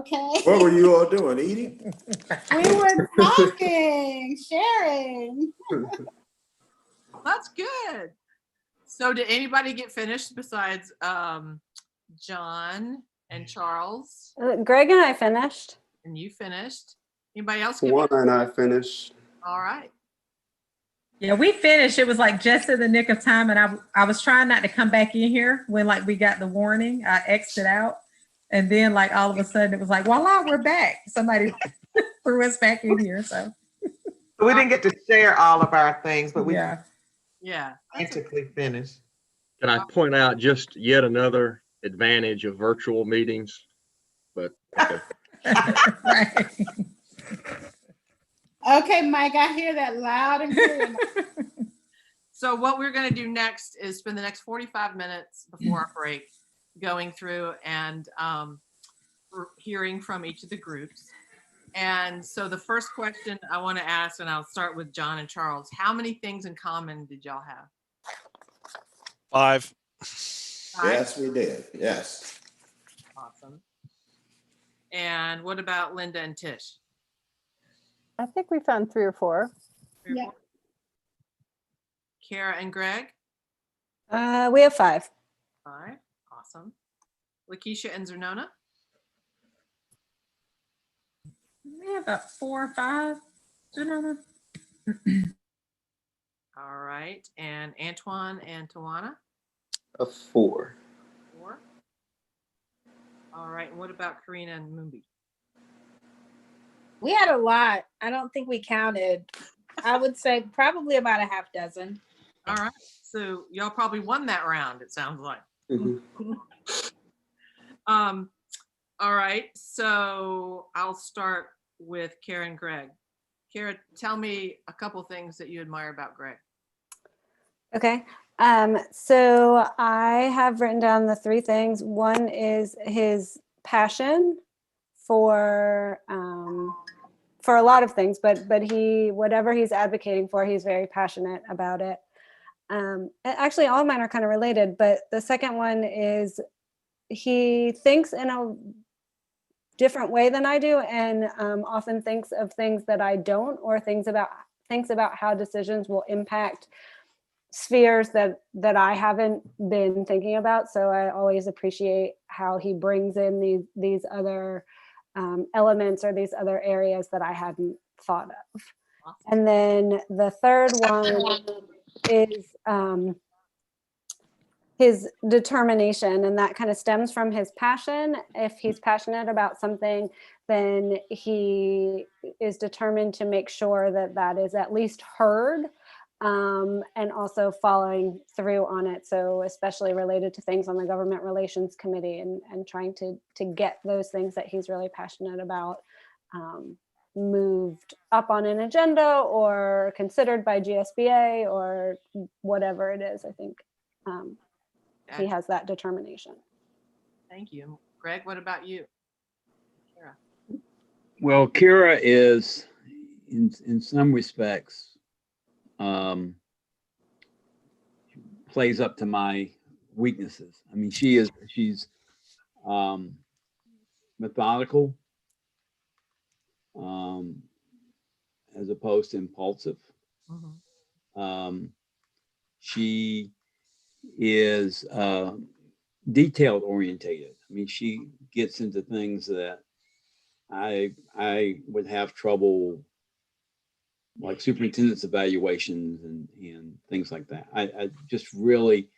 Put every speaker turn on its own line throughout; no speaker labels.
Okay.
What were you all doing? Eating?
We were talking, sharing.
That's good. So did anybody get finished besides John and Charles?
Greg and I finished.
And you finished. Anybody else get
One and I finished.
All right.
Yeah, we finished. It was like just in the nick of time, and I was trying not to come back in here when like we got the warning. I exited out, and then like all of a sudden it was like, voila, we're back. Somebody threw us back in here. So
We didn't get to share all of our things, but we
yeah.
Yeah.
frantically finished.
Can I point out just yet another advantage of virtual meetings? But okay.
Right.
Okay, Mike, I hear that loud and clear.
So what we're going to do next is spend the next 45 minutes before our break going through and hearing from each of the groups. And so the first question I want to ask, and I'll start with John and Charles, how many things in common did y'all have?
5.
Yes, we did. Yes.
Awesome. And what about Linda and Tish?
I think we found 3 or 4.
Yeah.
Kara and Greg?
We have 5.
5. Awesome. Lakeisha and Zernona?
We have about 4 or 5.
All right. And Antoine and Tawana?
A 4.
4. All right. And what about Karina and Moonbi?
We had a lot. I don't think we counted. I would say probably about a half dozen.
All right. So y'all probably won that round, it sounds like.
Mhm.
All right. So I'll start with Kara and Greg. Kara, tell me a couple things that you admire about Greg.
Okay. So I have written down the 3 things. One is his passion for a lot of things, but whatever he's advocating for, he's very passionate about it. Actually, all of mine are kind of related, but the second one is he thinks in a different way than I do, and often thinks of things that I don't, or thinks about how decisions will impact spheres that I haven't been thinking about. So I always appreciate how he brings in these other elements or these other areas that I hadn't thought of.
Awesome.
And then the third one is his determination, and that kind of stems from his passion. If he's passionate about something, then he is determined to make sure that that is at least heard, and also following through on it. So especially related to things on the Government Relations Committee, and trying to get those things that he's really passionate about moved up on an agenda or considered by GSBA or whatever it is. I think he has that determination.
Thank you. Greg, what about you? Kara.
Well, Kira is, in some respects, plays up to my weaknesses. I mean, she's methodical, as opposed to impulsive.
Mhm.
She is detailed orientated. I mean, she gets into things that I would have trouble, like superintendent's evaluations and things like that. I just really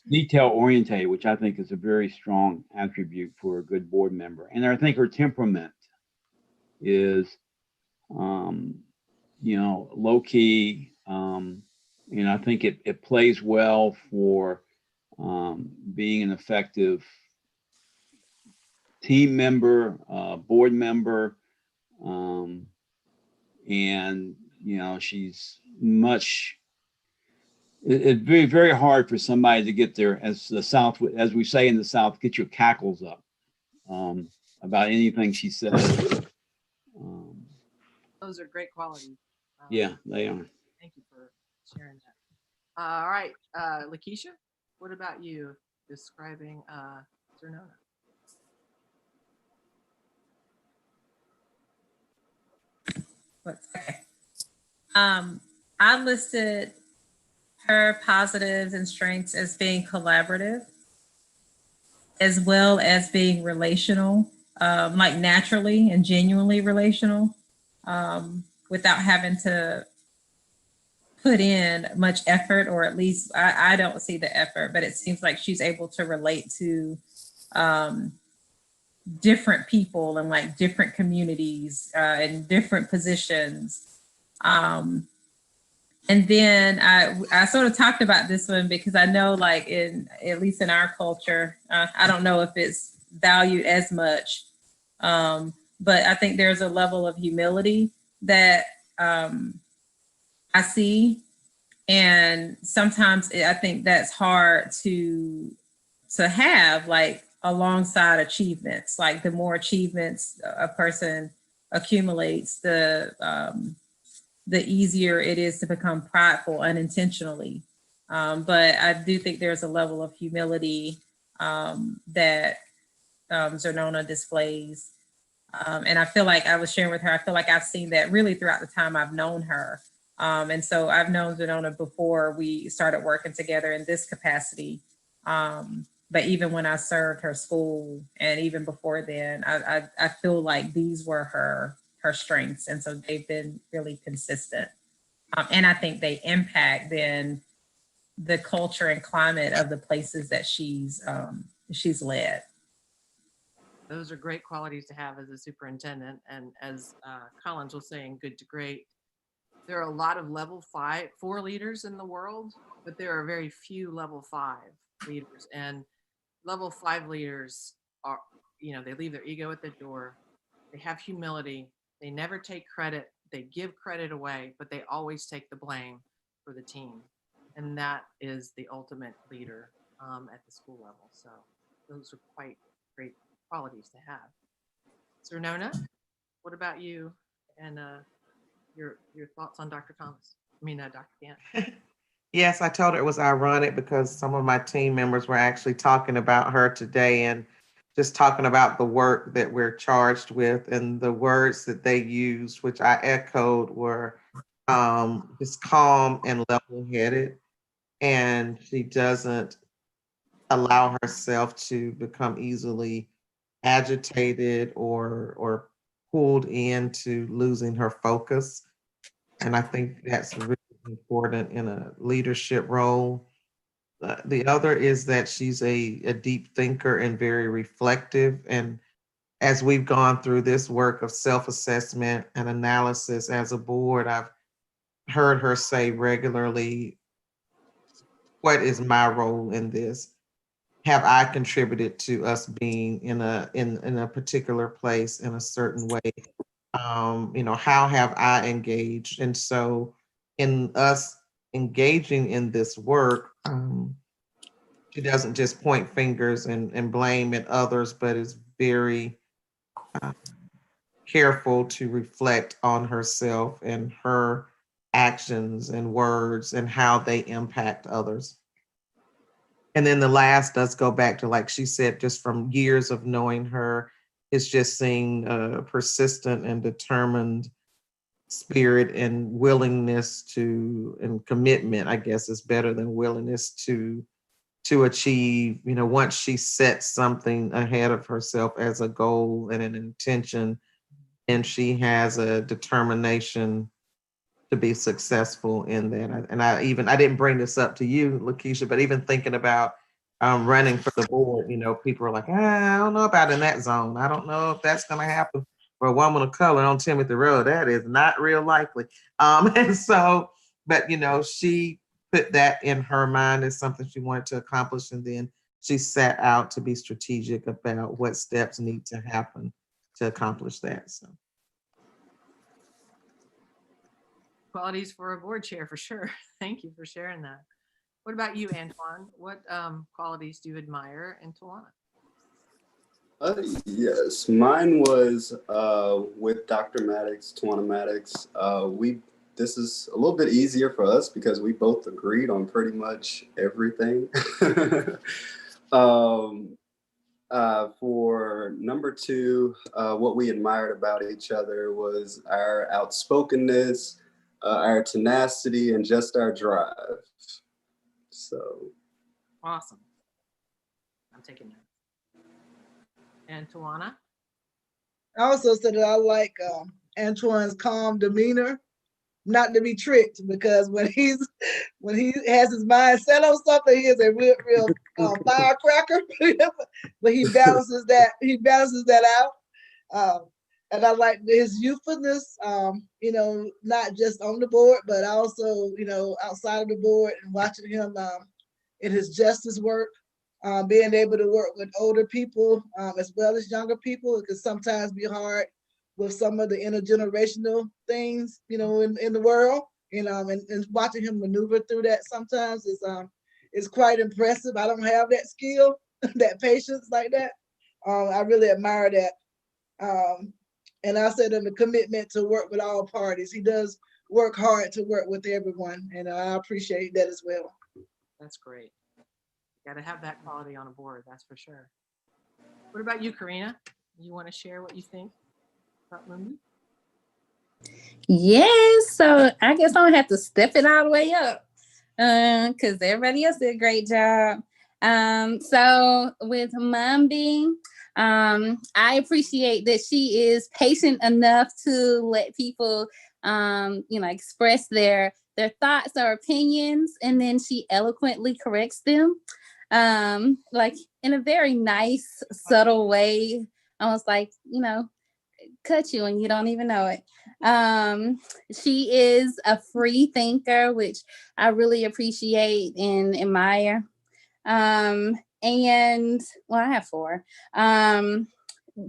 detail orientated, which I think is a very strong attribute for a good board member. And I think her temperament is, low key. And I think it plays well for being an effective team member, board member. And, she's much, it'd be very hard for somebody to get there, as we say in the South, get your cackles up about anything she says.
Those are great qualities.
Yeah, they are.
Thank you for sharing that. All right. Lakeisha, what about you describing Zernona?
Okay. I listed her positives and strengths as being collaborative, as well as being relational, like naturally and genuinely relational, without having to put in much effort, or at least I don't see the effort, but it seems like she's able to relate to different people and like different communities and different positions. And then I sort of talked about this one because I know, like, at least in our culture, I don't know if it's valued as much, but I think there's a level of humility that I see, and sometimes I think that's hard to have, like, alongside achievements. Like, the more achievements a person accumulates, the easier it is to become prideful unintentionally. But I do think there's a level of humility that Zernona displays. And I feel like I was sharing with her, I feel like I've seen that really throughout the time I've known her. And so I've known Zernona before we started working together in this capacity. But even when I served her school and even before then, I feel like these were her strengths. And so they've been really consistent. And I think they impact then the culture and climate of the places that she's led.
Those are great qualities to have as a superintendent. And as Collins was saying, good to great. There are a lot of level 4 leaders in the world, but there are very few level 5 leaders. And level 5 leaders are, they leave their ego at the door. They have humility. They never take credit. They give credit away, but they always take the blame for the team. And that is the ultimate leader at the school level. So those are quite great qualities to have. Zernona, what about you and your thoughts on Dr. Thomas? Dr. Gant.
Yes, I told her it was ironic because some of my team members were actually talking about her today and just talking about the work that we're charged with, and the words that they used, which I echoed, were just calm and level-headed. And she doesn't allow herself to become easily agitated or pulled into losing her focus. And I think that's really important in a leadership role. The other is that she's a deep thinker and very reflective. And as we've gone through this work of self-assessment and analysis as a board, I've heard her say regularly, what is my role in this? Have I contributed to us being in a particular place in a certain way? How have I engaged? And so in us engaging in this work, she doesn't just point fingers and blame at others, but is very careful to reflect on herself and her actions and words and how they impact others. And then the last does go back to, like she said, just from years of knowing her, it's just seeing a persistent and determined spirit and willingness to, and commitment, I guess is better than willingness to achieve, once she sets something ahead of herself as a goal and an intention, and she has a determination to be successful in that. And I didn't bring this up to you, Lakeisha, but even thinking about running for the board, people are like, I don't know about in that zone. I don't know if that's going to happen for a woman of color on Timothy Road. That is not real likely. And so, but she put that in her mind as something she wanted to accomplish. And then she set out to be strategic about what steps need to happen to accomplish that. So.
Qualities for a board chair, for sure. Thank you for sharing that. What about you, Antoine? What qualities do you admire in Tawana?
Yes, mine was with Dr. Maddox, Tawana Maddox. This is a little bit easier for us because we both agreed on pretty much everything. For number 2, what we admired about each other was our outspokenness, our tenacity, and just our drive. So
Awesome. I'm taking notes. And Tawana?
I also said that I like Antoine's calm demeanor, not to be tricked, because when he has his mind set on something, he is a real firecracker. But he balances that out. And I like his youthfulness, not just on the board, but also, outside of the board, and watching him in his justice work, being able to work with older people as well as younger people. It can sometimes be hard with some of the intergenerational things, in the world, and watching him maneuver through that sometimes is quite impressive. I don't have that skill, that patience like that. I really admire that. And I said in the commitment to work with all parties. He does work hard to work with everyone, and I appreciate that as well.
That's great. Got to have that quality on a board, that's for sure. What about you, Karina? You want to share what you think about Lindy?
Yes, so I guess I'm gonna have to step it all the way up because everybody else did a great job. So with Mambi, I appreciate that she is patient enough to let people, express their thoughts or opinions, and then she eloquently corrects them, like in a very nice, subtle way, almost like, cut you and you don't even know it. She is a free thinker, which I really appreciate and admire. And well, I have 4.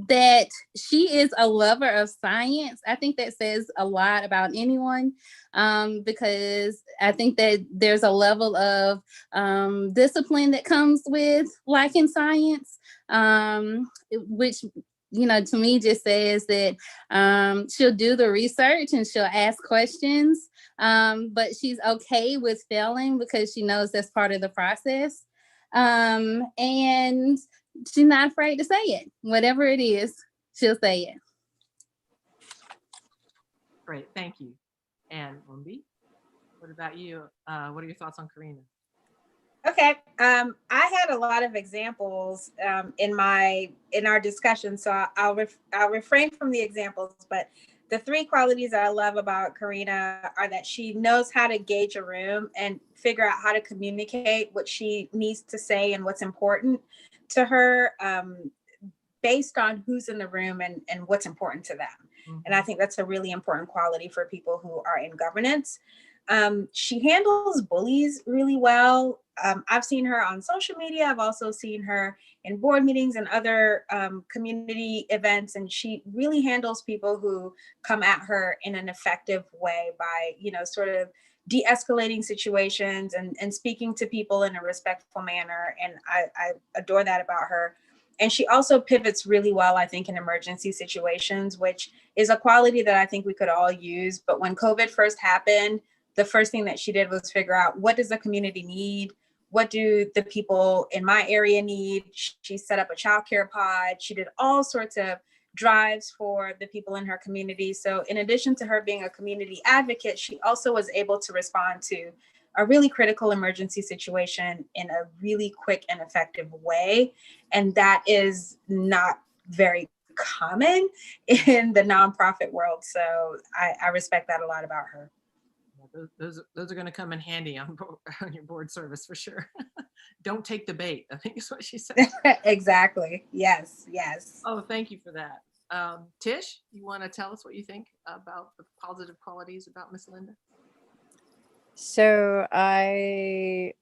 That she is a lover of science. I think that says a lot about anyone, because I think that there's a level of discipline that comes with liking science, which, to me just says that she'll do the research and she'll ask questions, but she's okay with failing because she knows that's part of the process. And she's not afraid to say it. Whatever it is, she'll say it.
Great, thank you. And Mambi, what about you? What are your thoughts on Karina?
Okay, I had a lot of examples in our discussion, so I'll refrain from the examples. But the 3 qualities I love about Karina are that she knows how to gauge a room and figure out how to communicate what she needs to say and what's important to her, based on who's in the room and what's important to them. Mm-hmm. And I think that's a really important quality for people who are in governance. She handles bullies really well. I've seen her on social media. I've also seen her in board meetings and other community events, and she really handles people who come at her in an effective way by, sort of de-escalating situations and speaking to people in a respectful manner. And I adore that about her. And she also pivots really well, I think, in emergency situations, which is a quality that I think we could all use. But when COVID first happened, the first thing that she did was figure out, what does the community need? What do the people in my area need? She set up a childcare pod. She did all sorts of drives for the people in her community. So in addition to her being a community advocate, she also was able to respond to a really critical emergency situation in a really quick and effective way. And that is not very common in the nonprofit world. So I respect that a lot about her.
Those are going to come in handy on your board service for sure. Don't take the bait, I think is what she said.
Exactly. Yes.
Oh, thank you for that. Tish, you want to tell us what you think about the positive qualities about Miss Linda?
So I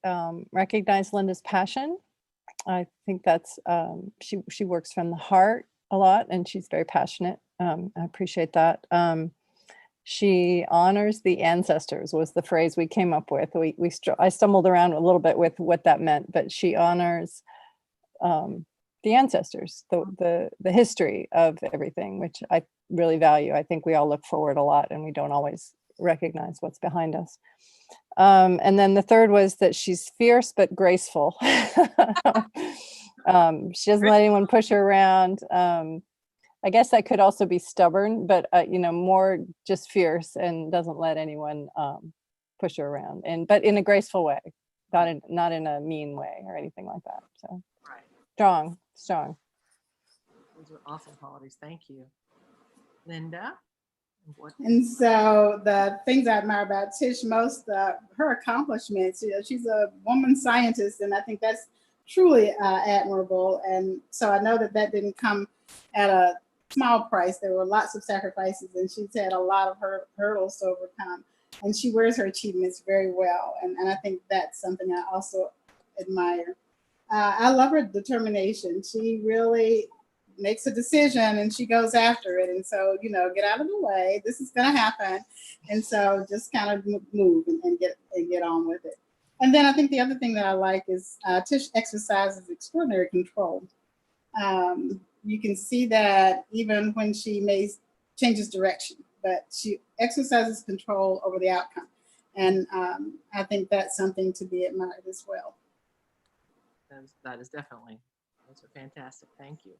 recognize Linda's passion. I think that's, she works from the heart a lot, and she's very passionate. I appreciate that. She honors the ancestors was the phrase we came up with. I stumbled around a little bit with what that meant, but she honors the ancestors, the history of everything, which I really value. I think we all look forward a lot and we don't always recognize what's behind us. And then the third was that she's fierce but graceful. She doesn't let anyone push her around. I guess that could also be stubborn, but more just fierce and doesn't let anyone push her around, but in a graceful way, not in a mean way or anything like that. So
Right.
strong.
Those are awesome qualities. Thank you. Linda?
And so the things I admire about Tish most, her accomplishments, she's a woman scientist, and I think that's truly admirable. And so I know that didn't come at a small price. There were lots of sacrifices, and she's had a lot of hurdles to overcome. And she wears her achievements very well. And I think that's something I also admire. I love her determination. She really makes a decision and she goes after it. And so, get out of the way. This is going to happen. And so just kind of move and get on with it. And then I think the other thing that I like is Tish exercises extraordinary control. You can see that even when she changes direction, but she exercises control over the outcome. And I think that's something to be admired as well.
That is definitely, those are fantastic. Thank you.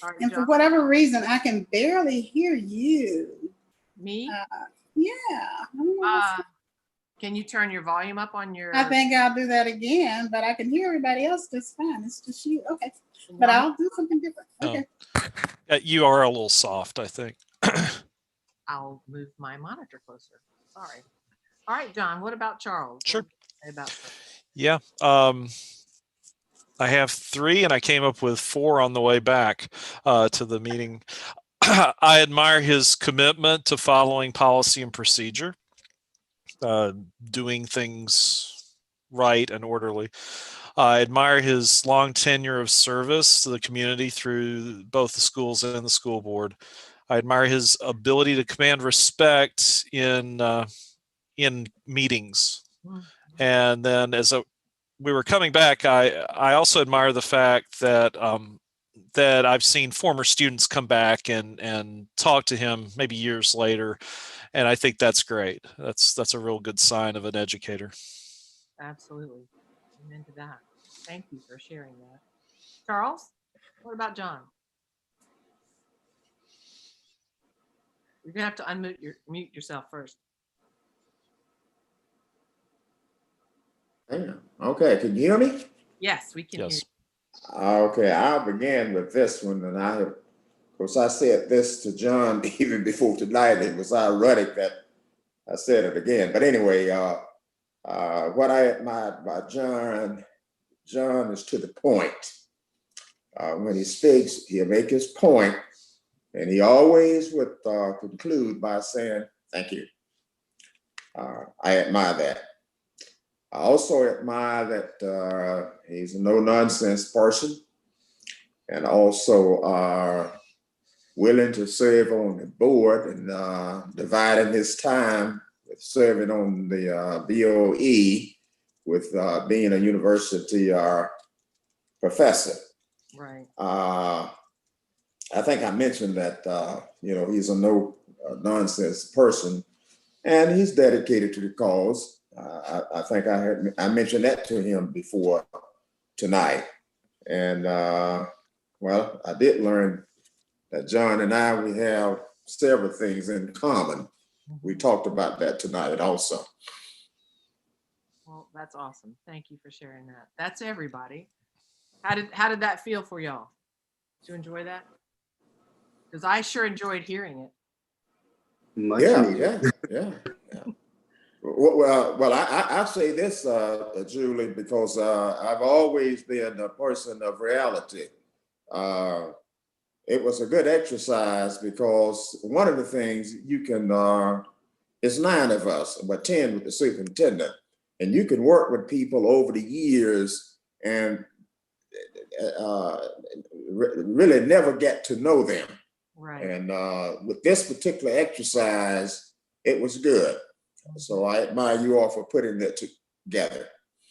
All right,
And for
John.
whatever reason, I can barely hear you.
Me?
Yeah. I don't know what's-
Can you turn your volume up on your?
I think I'll do that again, but I can hear everybody else just fine. It's just you. Okay. But I'll do something different. Okay.
You are a little soft, I think.
I'll move my monitor closer. Sorry. All right, John, what about Charles?
Sure.
About
Yeah. I have 3 and I came up with 4 on the way back to the meeting. I admire his commitment to following policy and procedure, doing things right and orderly. I admire his long tenure of service to the community through both the schools and the school board. I admire his ability to command respect in meetings. And then as we were coming back, I also admire the fact that that I've seen former students come back and talk to him maybe years later, and I think that's great. That's a real good sign of an educator.
Absolutely. Amen to that. Thank you for sharing that. Charles, what about John? You're gonna have to mute yourself first.
Damn. Okay, can you hear me?
Yes, we can hear you.
Okay, I'll begin with this one, and of course, I said this to John even before tonight. It was ironic that I said it again. But anyway, what I admired by John is to the point. When he speaks, he'll make his point, and he always would conclude by saying, "Thank you." I admire that. I also admire that he's a no-nonsense person, and also willing to serve on the board and dividing his time with serving on the BOE with being a university professor.
Right.
I think I mentioned that he's a no-nonsense person, and he's dedicated to the cause. I think I mentioned that to him before tonight. And well, I did learn that John and I, we have several things in common. We talked about that tonight also.
Well, that's awesome. Thank you for sharing that. That's everybody. How did that feel for y'all? Did you enjoy that? Because I sure enjoyed hearing it.
Yeah. Well, I say this, Julie, because I've always been a person of reality. It was a good exercise because one of the things you can, it's 9 of us, but 10 with the superintendent, and you can work with people over the years and really never get to know them.
Right.
And with this particular exercise, it was good. So I admire you all for putting that together.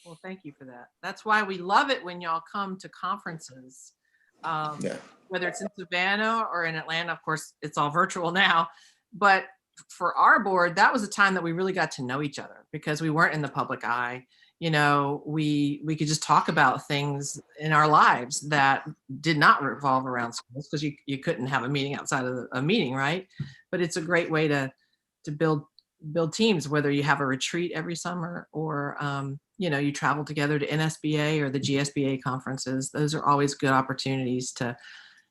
Well, thank you for that. That's why we love it when y'all come to conferences, whether it's in Savannah or in Atlanta. Of course, it's all virtual now. But for our board, that was a time that we really got to know each other because we weren't in the public eye. you know, we could just talk about things in our lives that did not revolve around schools, because you couldn't have a meeting outside of a meeting, right? But it's a great way to build teams, whether you have a retreat every summer or you know, you travel together to NSBA or the GSBA conferences. Those are always good opportunities to,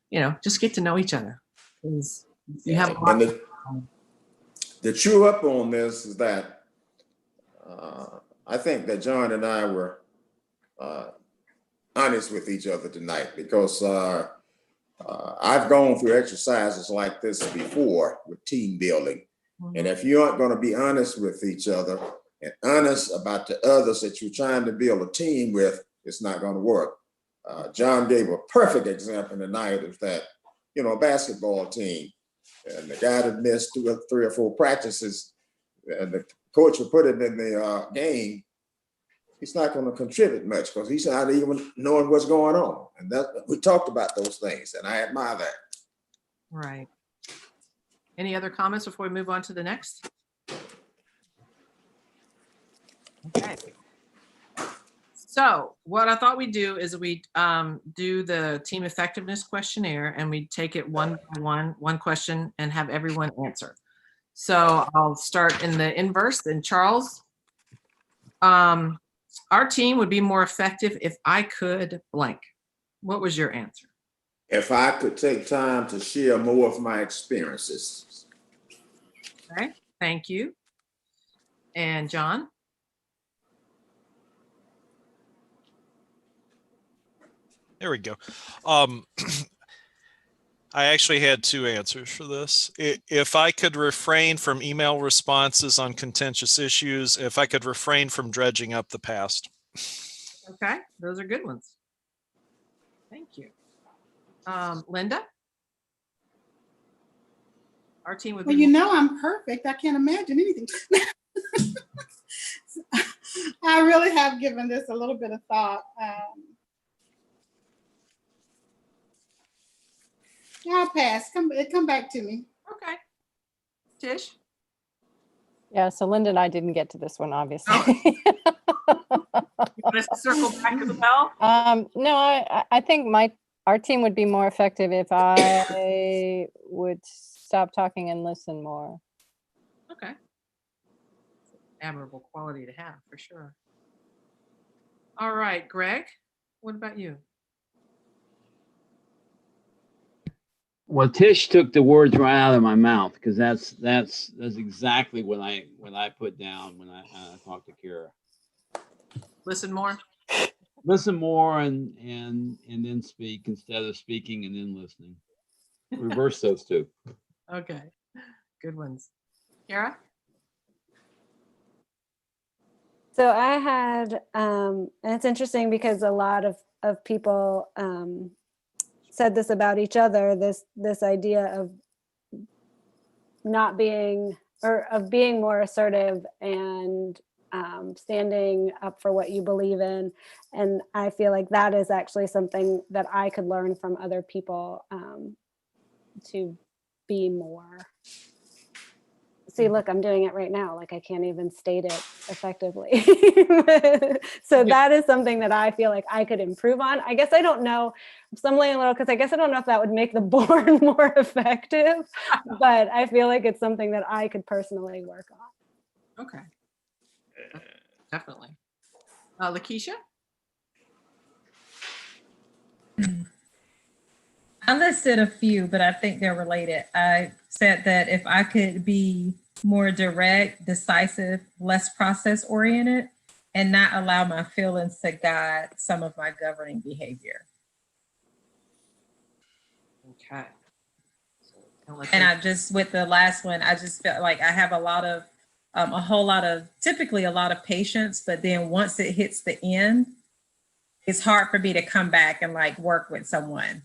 you know, just get to know each other. You have a lot.
And the true up on this is that I think that John and I were honest with each other tonight, because I've gone through exercises like this before with team building. And if you aren't going to be honest with each other and honest about the others that you're trying to build a team with, it's not going to work. John gave a perfect example tonight of that, you know, a basketball team. And the guy that missed 2 or 3 or 4 practices, and the coach will put him in the game, he's not going to contribute much because he's not even knowing what's going on. And that we talked about those things, and I admire that.
Right. Any other comments before we move on to the next? Okay. So what I thought we'd do is we do the team effectiveness questionnaire, and we take it one by one question, and have everyone answer. So I'll start in the inverse. Then Charles, our team would be more effective if I could blank. What was your answer?
If I could take time to share more of my experiences.
Okay, thank you. And John?
There we go. I actually had 2 answers for this. If I could refrain from email responses on contentious issues, if I could refrain from dredging up the past.
Okay, those are good ones. Thank you. Linda? Our team would be.
Well, you know, I'm perfect. I can't imagine anything. I really have given this a little bit of thought. I'll pass. Come back to me.
Okay. Tish?
Yeah, so Linda and I didn't get to this one, obviously.
You want us to circle back to the bell?
No, I think our team would be more effective if I would stop talking and listen more.
Okay. Admirable quality to have, for sure. All right, Greg, what about you?
Well, Tish took the words right out of my mouth, because that's exactly what I put down when I talked to Kara.
Listen more.
Listen more and then speak instead of speaking and then listening. Reverse those 2.
Okay, good ones. Kara? So
I had, and it's interesting because a lot of people said this about each other, this idea of not being, or of being more assertive and standing up for what you believe in. And I feel like that is actually something that I could learn from other people to be more. See, look, I'm doing it right now. Like I can't even state it effectively. So that is something that I feel like I could improve on. I guess I don't know. I'm stumbling a little because I guess I don't know if that would make the board more effective, but I feel like it's something that I could personally work on.
Okay. Definitely. Lakeisha?
I listed a few, but I think they're related. I said that if I could be more direct, decisive, less process oriented, and not allow my feelings to guide some of my governing behavior.
Okay.
And I just, with the last one, I just felt like I have typically a lot of patience, but then once it hits the end, it's hard for me to come back and like work with someone.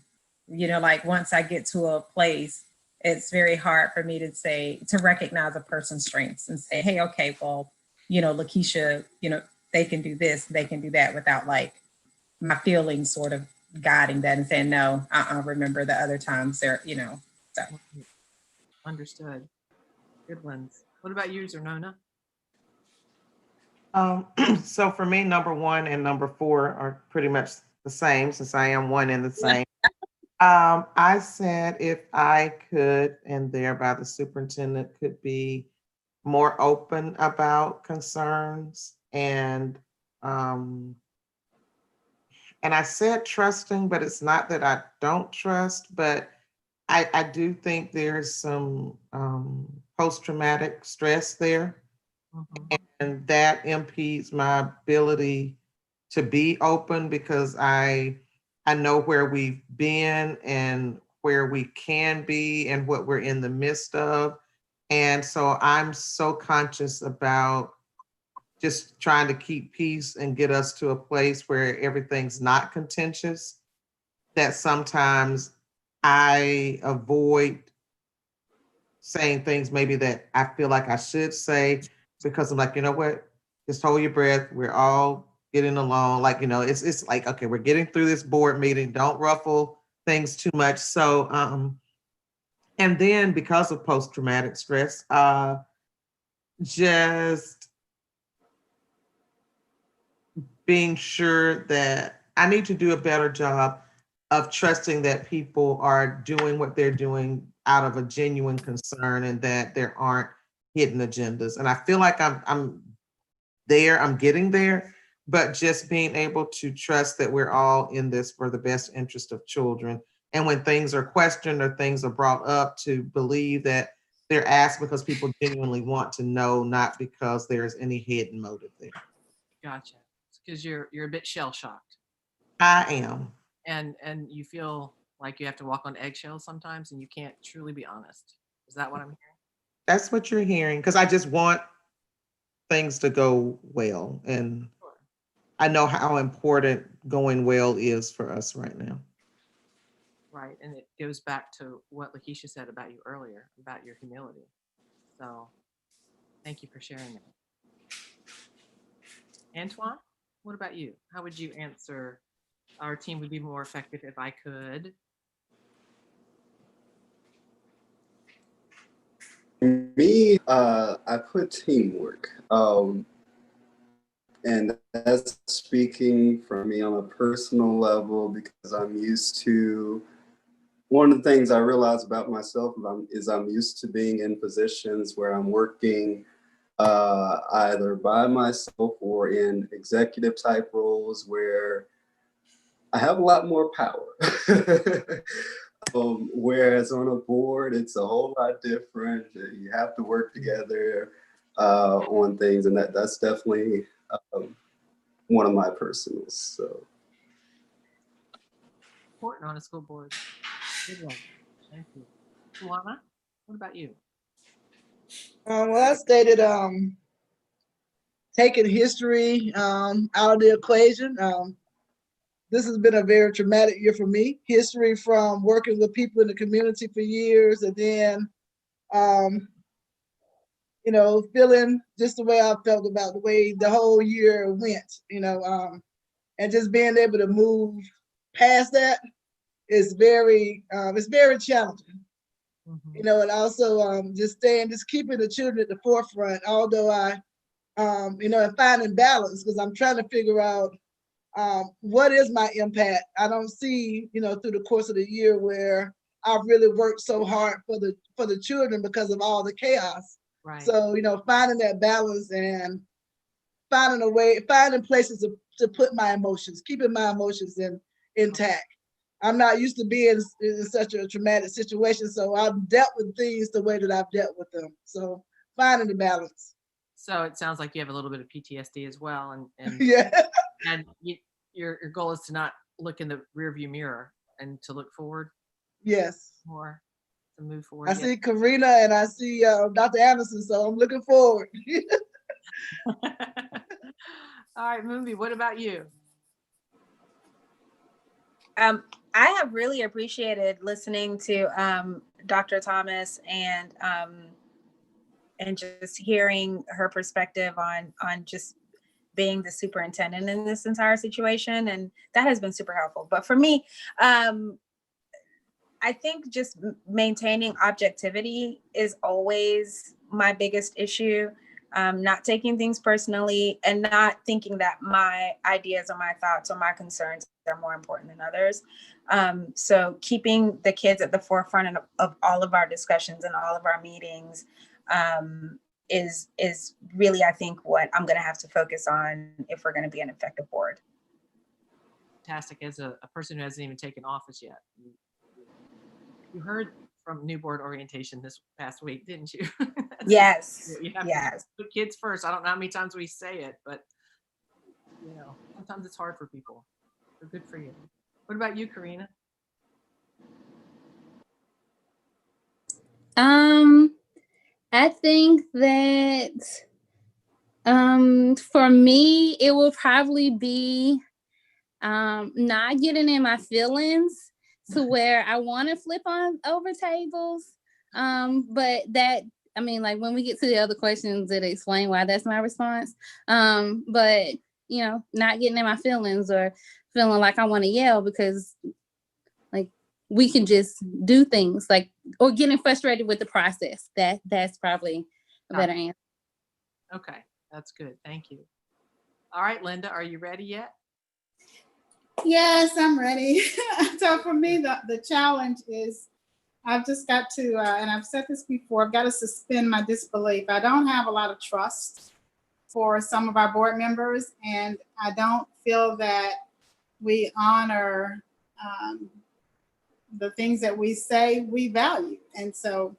You know, like once I get to a place, it's very hard for me to recognize a person's strengths and say, hey, okay, well, you know, Lakeisha, you know, they can do this, they can do that, without like my feelings sort of guiding that and saying, no, remember the other times there, you know, so.
Understood. Good ones. What about you, Zernona?
So for me, number 1 and number 4 are pretty much the same since I am one and the same. I said if I could, and thereby the superintendent could be more open about concerns and I said trusting, but it's not that I don't trust, but I do think there's some post-traumatic stress there. And that impedes my ability to be open because I know where we've been and where we can be and what we're in the midst of. And so I'm so conscious about just trying to keep peace and get us to a place where everything's not contentious, that sometimes I avoid saying things maybe that I feel like I should say because I'm like, you know what, just hold your breath. We're all getting along. Like, you know, it's like, okay, we're getting through this board meeting. Don't ruffle things too much. So, and then because of post-traumatic stress, just being sure that I need to do a better job of trusting that people are doing what they're doing out of a genuine concern and that there aren't hidden agendas. And I feel like I'm there, I'm getting there, but just being able to trust that we're all in this for the best interest of children. And when things are questioned or things are brought up, to believe that they're asked because people genuinely want to know, not because there's any hidden motive there.
Gotcha. Because you're a bit shell shocked.
I am.
And you feel like you have to walk on eggshells sometimes and you can't truly be honest. Is that what I'm hearing?
That's what you're hearing, because I just want things to go well. And I know how important going well is for us right now.
Right. And it goes back to what Lakeisha said about you earlier, about your humility. So thank you for sharing that. Antoine, what about you? How would you answer our team would be more effective if I could?
Me, I put teamwork. And that's speaking for me on a personal level because I'm used to, one of the things I realize about myself is I'm used to being in positions where I'm working either by myself or in executive type roles where I have a lot more power. Whereas on a board, it's a whole lot different. You have to work together on things, and that's definitely one of my personals. So
Important on a school board. Good one. Thank you. Luana, what about you?
Well, I stated taking history out of the equation. This has been a very traumatic year for me. History from working with people in the community for years, and then, you know, feeling just the way I felt about the way the whole year went, you know, and just being able to move past that is very challenging. You know, and also just keeping the children at the forefront, although I, you know, and finding balance, because I'm trying to figure out what is my impact. I don't see, you know, through the course of the year where I've really worked so hard for the children because of all the chaos.
Right.
So, you know, finding that balance and finding places to put my emotions, keeping my emotions intact. I'm not used to being in such a traumatic situation, so I've dealt with things the way that I've dealt with them. So finding the balance.
So it sounds like you have a little bit of PTSD as well, and
yeah.
And your goal is to not look in the rearview mirror and to look forward.
Yes.
More to move forward.
I see Karina and I see Dr. Anderson, so I'm looking forward.
All right, Moonbi, what about you?
I have really appreciated listening to Dr. Thomas and just hearing her perspective on just being the superintendent in this entire situation, and that has been super helpful. But for me, I think just maintaining objectivity is always my biggest issue. not taking things personally, and not thinking that my ideas or my thoughts or my concerns are more important than others. So keeping the kids at the forefront of all of our discussions and all of our meetings is really, I think, what I'm going to have to focus on if we're going to be an effective board.
Fantastic. As a person who hasn't even taken office yet, you heard from new board orientation this past week, didn't you?
Yes.
You have
Yes.
to put kids first. I don't know how many times we say it, but sometimes it's hard for people. So good for you. What about you, Karina?
I think that for me, it will probably be not getting in my feelings to where I want to flip on over tables. But that, I mean, like when we get to the other questions, it explain why that's my response. But not getting in my feelings or feeling like I want to yell, because like we can just do things like, or getting frustrated with the process. That's probably a better answer.
Okay, that's good. Thank you. All right, Linda, are you ready yet?
Yes, I'm ready. So for me, the challenge is I've just got to, and I've said this before, I've got to suspend my disbelief. I don't have a lot of trust for some of our board members, and I don't feel that we honor the things that we say we value. And so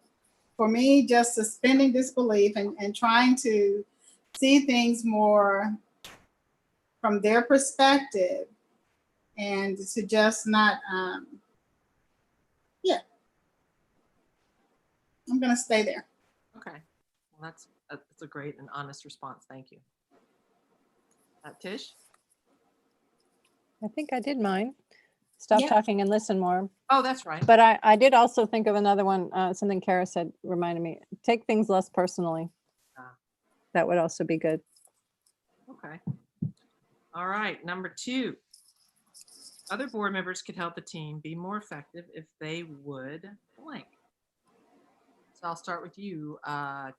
for me, just suspending disbelief and trying to see things more from their perspective, and to just not, I'm going to stay there.
Okay. Well, that's a great and honest response. Thank you. Tish?
I think I did mine. Stop
Yeah.
talking and listen more.
Oh, that's right.
But I did also think of another one, something Kara said reminded me, take things less personally. That would also be good.
Okay. All right. Number 2. Other board members could help a team be more effective if they would blank. So I'll start with you,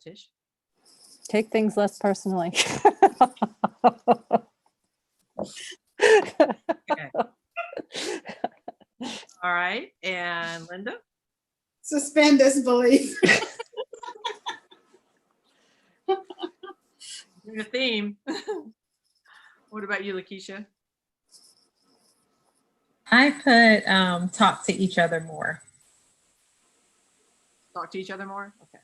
Tish.
Take things less personally.
Okay. All right. And Linda?
Suspend disbelief.
Your theme. What about you, Lakeisha?
I put talk to each other more.
Talk to each other more? Okay.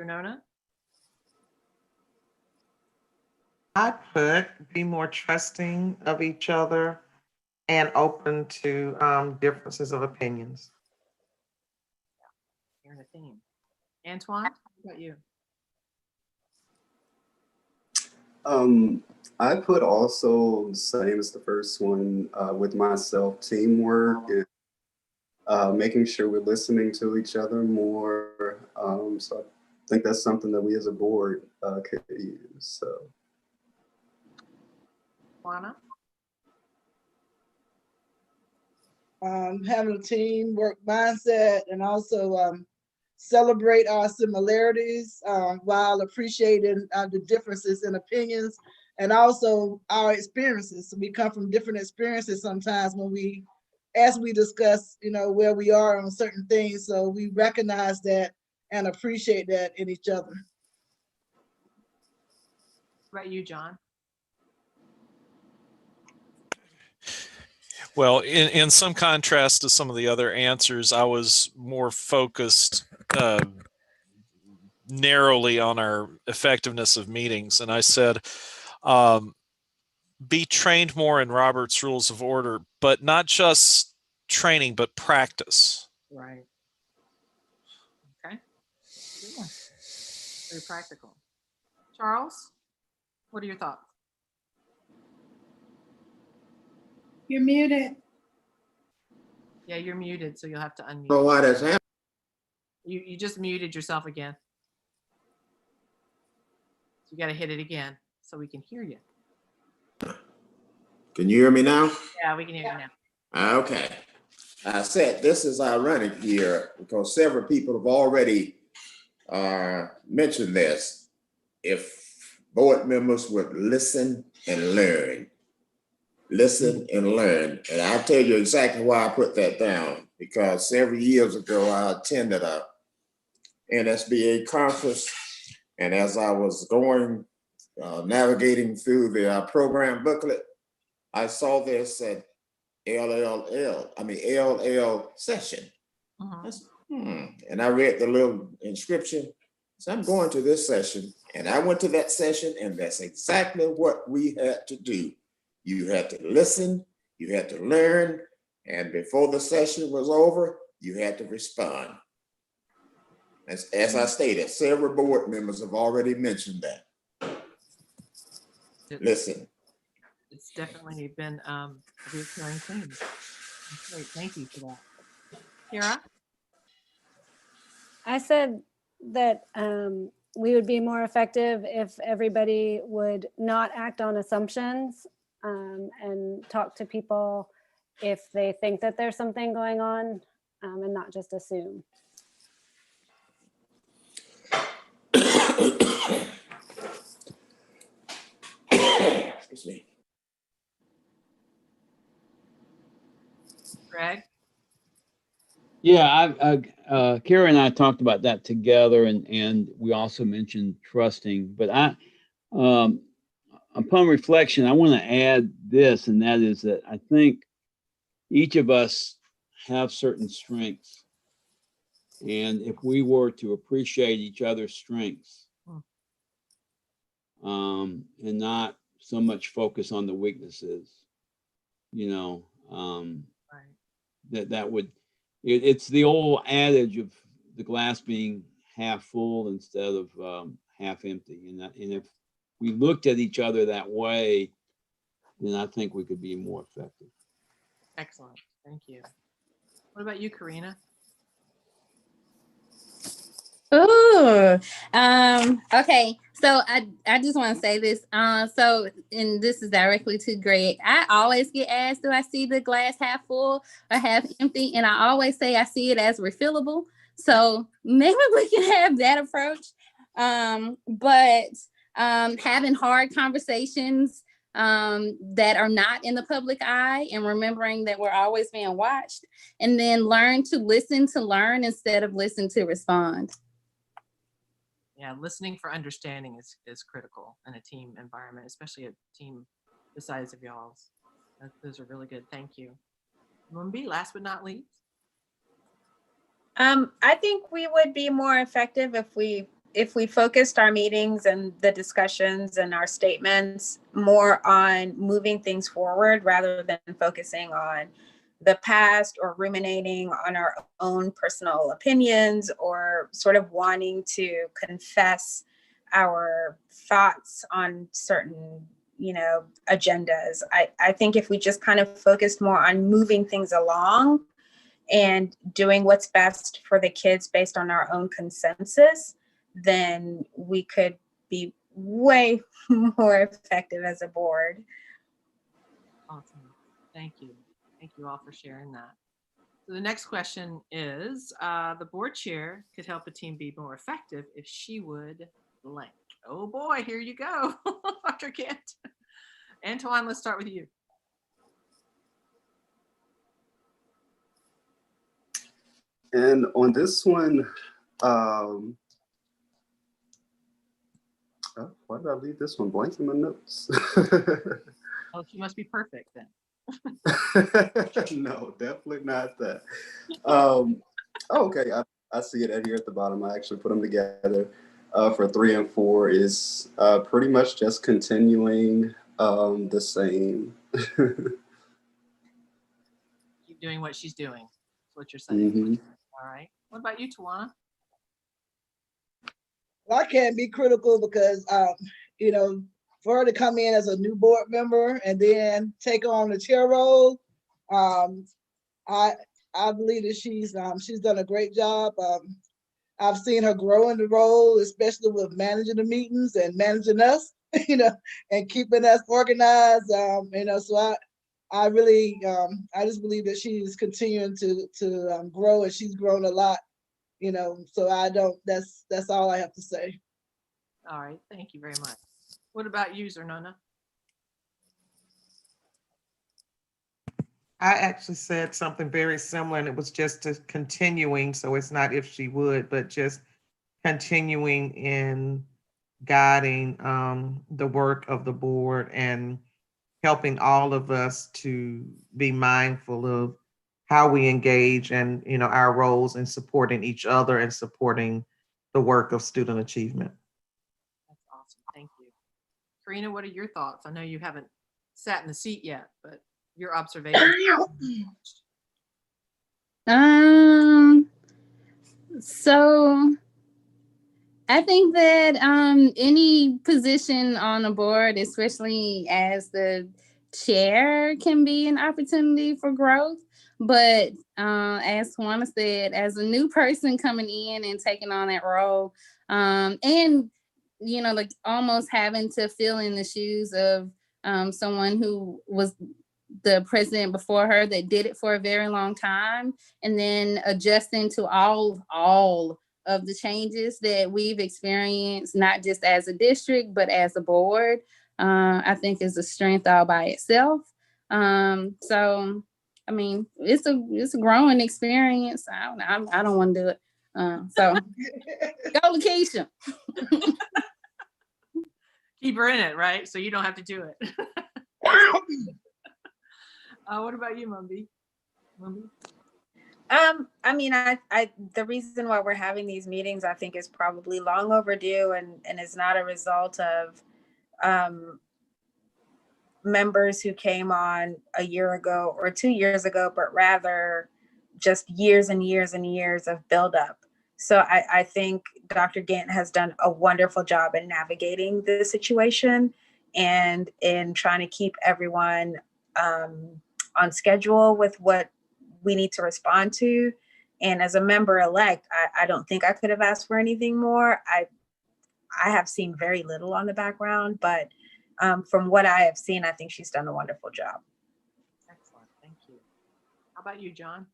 Nona?
I put be more trusting of each other and open to differences of opinions.
You're in a theme. Antoine, what about you?
I put also the same as the first one, with myself, teamwork and making sure we're listening to each other more. So I think that's something that we as a board could use. So.
Juana?
Having a teamwork mindset, and also celebrate our similarities while appreciating the differences in opinions, and also our experiences. So we come from different experiences sometimes as we discuss, where we are on certain things. So we recognize that and appreciate that in each other.
What about you, John?
Well, in some contrast to some of the other answers, I was more focused narrowly on our effectiveness of meetings. And I said, be trained more in Robert's Rules of Order, but not just training, but practice.
Right. Okay. Good one. Very practical. Charles, what are your thoughts?
You're muted.
Yeah, you're muted, so you'll have to unmute.
Know why that's happening?
You just muted yourself again. So you got to hit it again so we can hear you.
Can you hear me now?
Yeah, we can hear you now.
Okay. I said this is ironic here because several people have already mention this. If board members would listen and learn, and I'll tell you exactly why I put that down, because several years ago, I attended a NSBA conference, and as I was going, navigating through the program booklet, I saw this at LL session. And I read the little inscription. So I'm going to this session, and I went to that session, and that's exactly what we had to do. You had to listen, you had to learn, and before the session was over, you had to respond. As I stated, several board members have already mentioned that. Listen.
It's definitely been a recurring theme. Great, thank you for that. Kira?
I said that we would be more effective if everybody would not act on assumptions and talk to people if they think that there's something going on and not just assume.
Excuse me.
Greg?
Yeah, Kara and I talked about that together, and we also mentioned trusting. But upon reflection, I want to add this, and that is that I think each of us have certain strengths, and if we were to appreciate each other's strengths, and not so much focus on the weaknesses, that would. It's the old adage of the glass being half full instead of half empty. And if we looked at each other that way, then I think we could be more effective.
Excellent. Thank you. What about you, Karina?
Ooh, okay. So I just want to say this. And this is directly to Greg. I always get asked, do I see the glass half full or half empty? And I always say I see it as refillable. So maybe we can have that approach. But having hard conversations that are not in the public eye, and remembering that we're always being watched, and then learn to listen to learn instead of listen to respond.
Yeah, listening for understanding is critical in a team environment, especially a team the size of y'all's. Those are really good. Thank you. Mumbi, last but not least.
I think we would be more effective if we focused our meetings and the discussions and our statements more on moving things forward rather than focusing on the past or ruminating on our own personal opinions or sort of wanting to confess our thoughts on certain, agendas. I think if we just kind of focused more on moving things along and doing what's best for the kids based on our own consensus, then we could be way more effective as a board.
Awesome. Thank you. Thank you all for sharing that. So the next question is, the board chair could help a team be more effective if she would blank. Oh boy, here you go, Dr. Kent. Antoine, let's start with you.
And on this one, why did I leave this one blank in my notes?
Oh, she must be perfect then.
No, definitely not that. Okay, I see it at here at the bottom. I actually put them together. For 3 and 4 is pretty much just continuing the same.
Keep doing what she's doing. That's what you're saying.
Mm-hmm.
All right. What about you, Tawana?
Well, I can't be critical because, for her to come in as a new board member and then take on the chair role, I believe that she's done a great job. I've seen her grow in the role, especially with managing the meetings and managing us, and keeping us organized. So I really, I just believe that she's continuing to grow, and she's grown a lot, you know, so I don't, that's all I have to say.
All right, thank you very much. What about you, Zernona?
I actually said something very similar, and it was just to continuing, so it's not if she would, but just continuing in guiding the work of the board and helping all of us to be mindful of how we engage and, you know, our roles in supporting each other and supporting the work of student achievement.
That's awesome. Thank you. Karina, what are your thoughts? I know you haven't sat in the seat yet, but your observation.
So I think that any position on a board, especially as the chair, can be an opportunity for growth. But as Tawana said, as a new person coming in and taking on that role, and you know, like almost having to fill in the shoes of someone who was the president before her that did it for a very long time, and then adjusting to all of the changes that we've experienced, not just as a district, but as a board, I think is a strength all by itself. So, I mean, it's a growing experience. I don't want to do it. So go Lakeisha.
Keep her in it, right? So you don't have to do it. What about you, Mumby?
I mean, I the reason why we're having these meetings, I think, is probably long overdue, and is not a result of members who came on a year ago or 2 years ago, but rather just years and years and years of buildup. So I think Dr. Gant has done a wonderful job in navigating the situation and in trying to keep everyone on schedule with what we need to respond to. And as a member elect, I don't think I could have asked for anything more. I have seen very little on the background, but from what I have seen, I think she's done a wonderful job.
Excellent, thank you. How about you, John?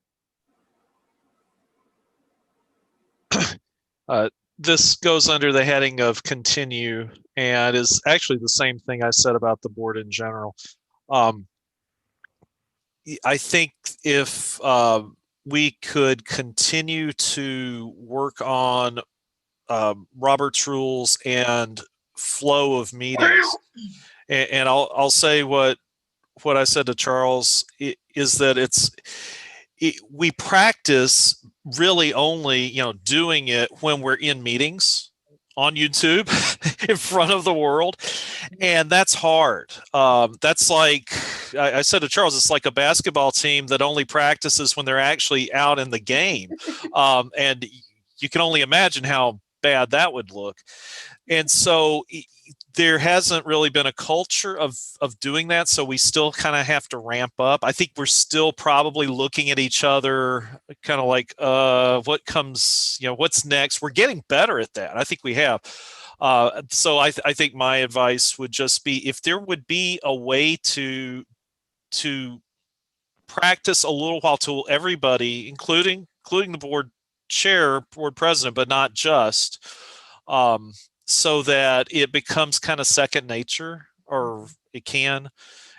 This goes under the heading of continue, and is actually the same thing I said about the board in general. I think if we could continue to work on Robert's rules and flow of meetings, and I'll say what I said to Charles is that we practice really only, you know, doing it when we're in meetings on YouTube in front of the world. And that's hard. That's like, I said to Charles, it's like a basketball team that only practices when they're actually out in the game. And you can only imagine how bad that would look. And so there hasn't really been a culture of doing that. So we still kind of have to ramp up. I think we're still probably looking at each other kind of like, what comes, you know, what's next? We're getting better at that. I think we have. So I think my advice would just be, if there would be a way to practice a little while to everybody, including the board chair, board president, but not just, so that it becomes kind of second nature, or it can.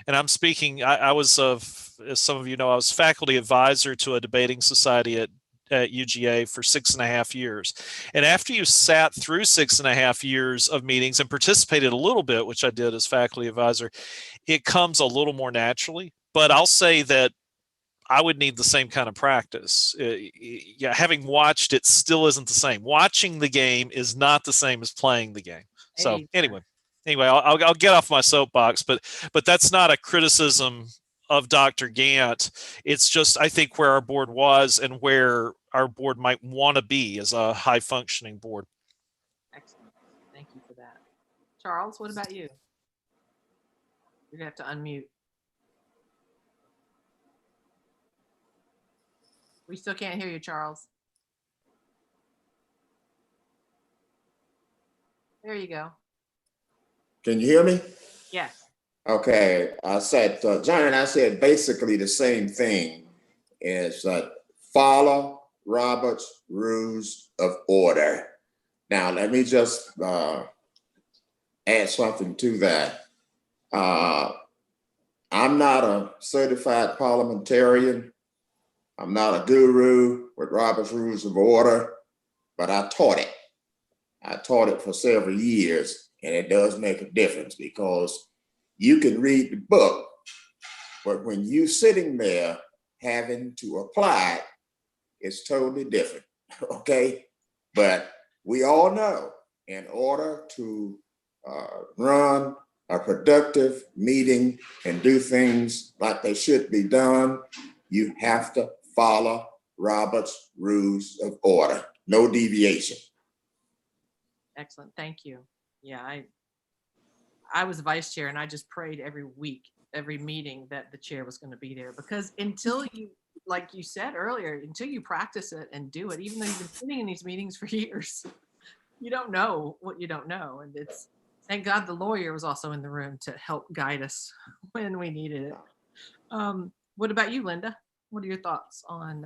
And I'm speaking, I was, as some of you know, I was faculty advisor to a debating society at UGA for 6.5 years. And after you sat through 6.5 years of meetings and participated a little bit, which I did as faculty advisor, it comes a little more naturally. But I'll say that I would need the same kind of practice. Yeah, having watched it still isn't the same. Watching the game is not the same as playing the game. So anyway, I'll get off my soapbox, but that's not a criticism of Dr. Gant. It's just, I think, where our board was and where our board might want to be as a high functioning board.
Excellent. Thank you for that. Charles, what about you? You're gonna have to unmute. We still can't hear you, Charles. There you go.
Can you hear me?
Yes.
Okay, I said, John and I said basically the same thing, is follow, Robert's Rules of Order. Now, let me just add something to that. I'm not a certified parliamentarian. I'm not a guru with Robert's Rules of Order, but I taught it. I taught it for several years, and it does make a difference because you can read the book, but when you're sitting there having to apply it, it's totally different, okay? But we all know in order to run a productive meeting and do things like they should be done, you have to follow Robert's Rules of Order, no deviation.
Excellent, thank you. Yeah, I was vice chair and I just prayed every week, every meeting that the chair was going to be there, because until you, like you said earlier, until you practice it and do it, even though you've been sitting in these meetings for years, you don't know what you don't know. And it's, thank God the lawyer was also in the room to help guide us when we needed it. What about you, Linda? What are your thoughts on?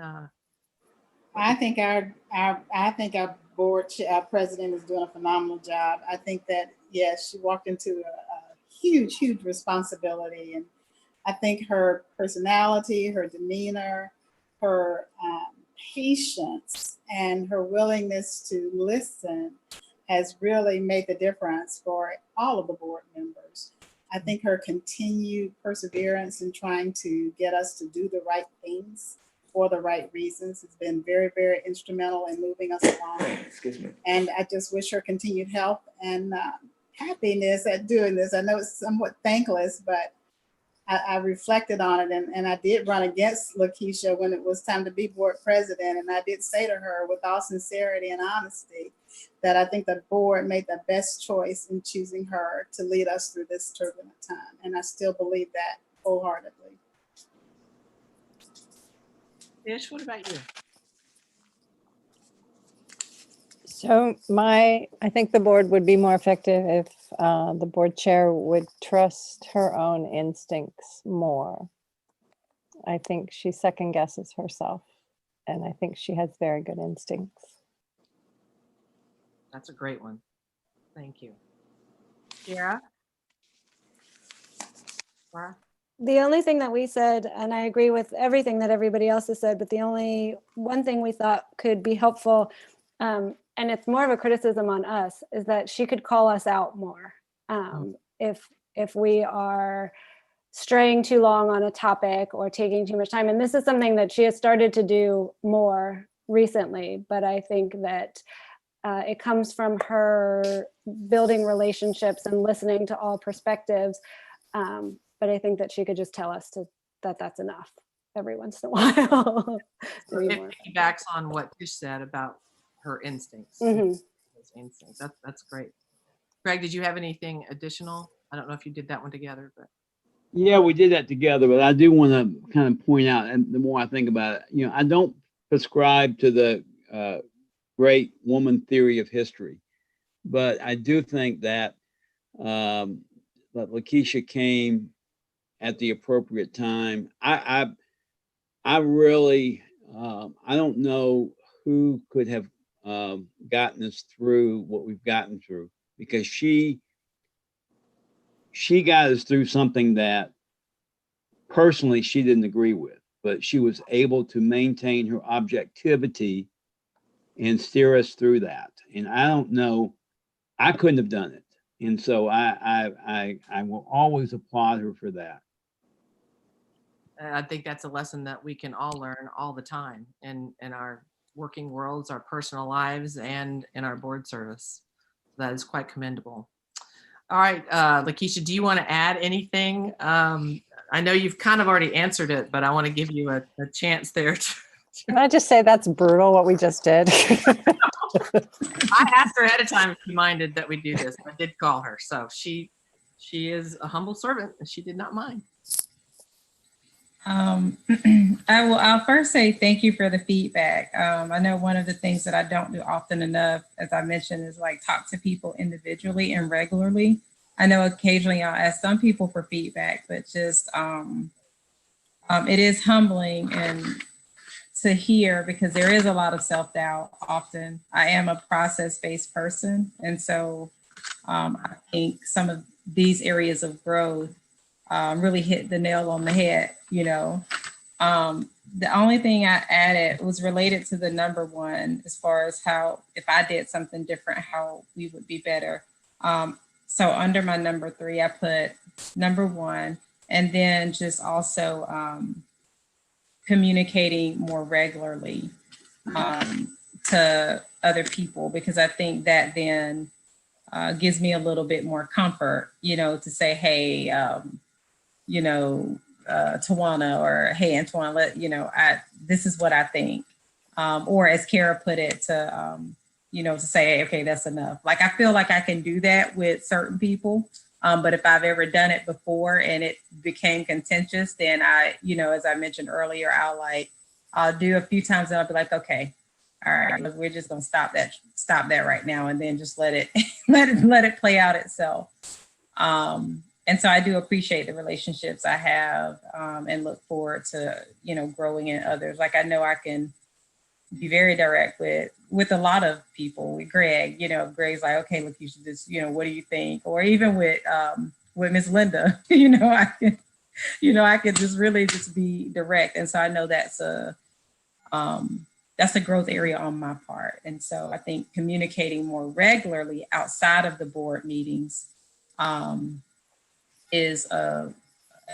I think our board president is doing a phenomenal job. I think that, yes, she walked into a huge responsibility, and I think her personality, her demeanor, her patience, and her willingness to listen has really made the difference for all of the board members. I think her continued perseverance in trying to get us to do the right things for the right reasons has been very, very instrumental in moving us along.
Excuse me.
And I just wish her continued health and happiness at doing this. I know it's somewhat thankless, but I reflected on it, and I did run against Lakeisha when it was time to be board president. And I did say to her with all sincerity and honesty that I think the board made the best choice in choosing her to lead us through this turbulent time. And I still believe that wholeheartedly.
Ish, what about you?
So I think the board would be more effective if the board chair would trust her own instincts more. I think she second guesses herself, and I think she has very good instincts.
That's a great one. Thank you. Yeah. Laura?
The only thing that we said, and I agree with everything that everybody else has said, but the only one thing we thought could be helpful, and it's more of a criticism on us, is that she could call us out more. If we are straying too long on a topic or taking too much time. And this is something that she has started to do more recently, but I think that it comes from her building relationships and listening to all perspectives. But I think that she could just tell us that that's enough every once in a while.
It piggybacks on what Tish said about her instincts.
Mm-hmm.
Instincts. That's great. Greg, did you have anything additional? I don't know if you did that one together, but.
Yeah, we did that together, but I do want to kind of point out, and the more I think about it, I don't prescribe to the great woman theory of history, but I do think that Lakeisha came at the appropriate time. I really, I don't know who could have gotten us through what we've gotten through, because she got us through something that personally she didn't agree with, but she was able to maintain her objectivity and steer us through that. And I don't know, I couldn't have done it. And so I will always applaud her for that.
I think that's a lesson that we can all learn all the time in our working worlds, our personal lives, and in our board service. That is quite commendable. All right, Lakeisha, do you want to add anything? I know you've kind of already answered it, but I want to give you a chance there.
Can I just say that's brutal what we just did?
I asked her ahead of time if she minded that we do this. I did call her, so she is a humble servant, and she did not mind.
I'll first say thank you for the feedback. I know one of the things that I don't do often enough, as I mentioned, is like talk to people individually and regularly. I know occasionally I'll ask some people for feedback, but just it is humbling and to hear, because there is a lot of self-doubt often. I am a process-based person. And so I think some of these areas of growth really hit the nail on the head, you know. The only thing I added was related to the number one, as far as how, if I did something different, how we would be better. So under my number 3, I put number 1, and then just also communicating more regularly to other people, because I think that then gives me a little bit more comfort, you know, to say, hey, you know, Tawana, or hey, Antoine, this is what I think. Or as Kara put it, to, you know, to say, hey, okay, that's enough. Like, I feel like I can do that with certain people. But if I've ever done it before and it became contentious, then I, you know, as I mentioned earlier, I'll do a few times and I'll be like, okay, all right, we're just gonna stop that right now, and then just let it let it play out itself. And so I do appreciate the relationships I have, and look forward to, you know, growing in others. Like, I know I can be very direct with a lot of people. With Greg, you know, Greg's like, okay, look, you should just, you know, what do you think? Or even with Miss Linda, you know, I could just really just be direct. And so I know that's a growth area on my part. And so I think communicating more regularly outside of the board meetings is an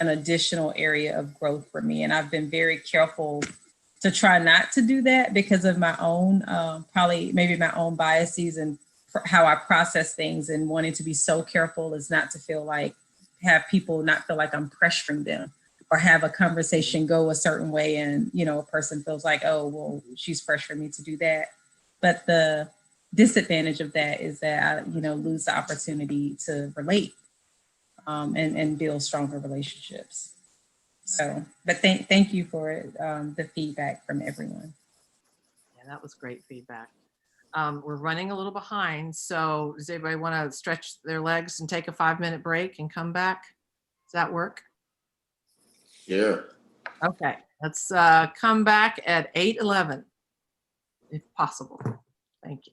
additional area of growth for me. And I've been very careful to try not to do that because of my own, probably maybe my own biases and how I process things, and wanting to be so careful as not to feel like, have people not feel like I'm pressuring them, or have a conversation go a certain way and, you know, a person feels like, oh, well, she's pressuring me to do that. But the disadvantage of that is that I, you know, lose the opportunity to relate and build stronger relationships. So, but thank you for the feedback from everyone.
Yeah, that was great feedback. We're running a little behind. So does anybody want to stretch their legs and take a 5-minute break and come back? Does that work?
Yeah.
Okay, let's come back at 8:11 if possible. Thank you.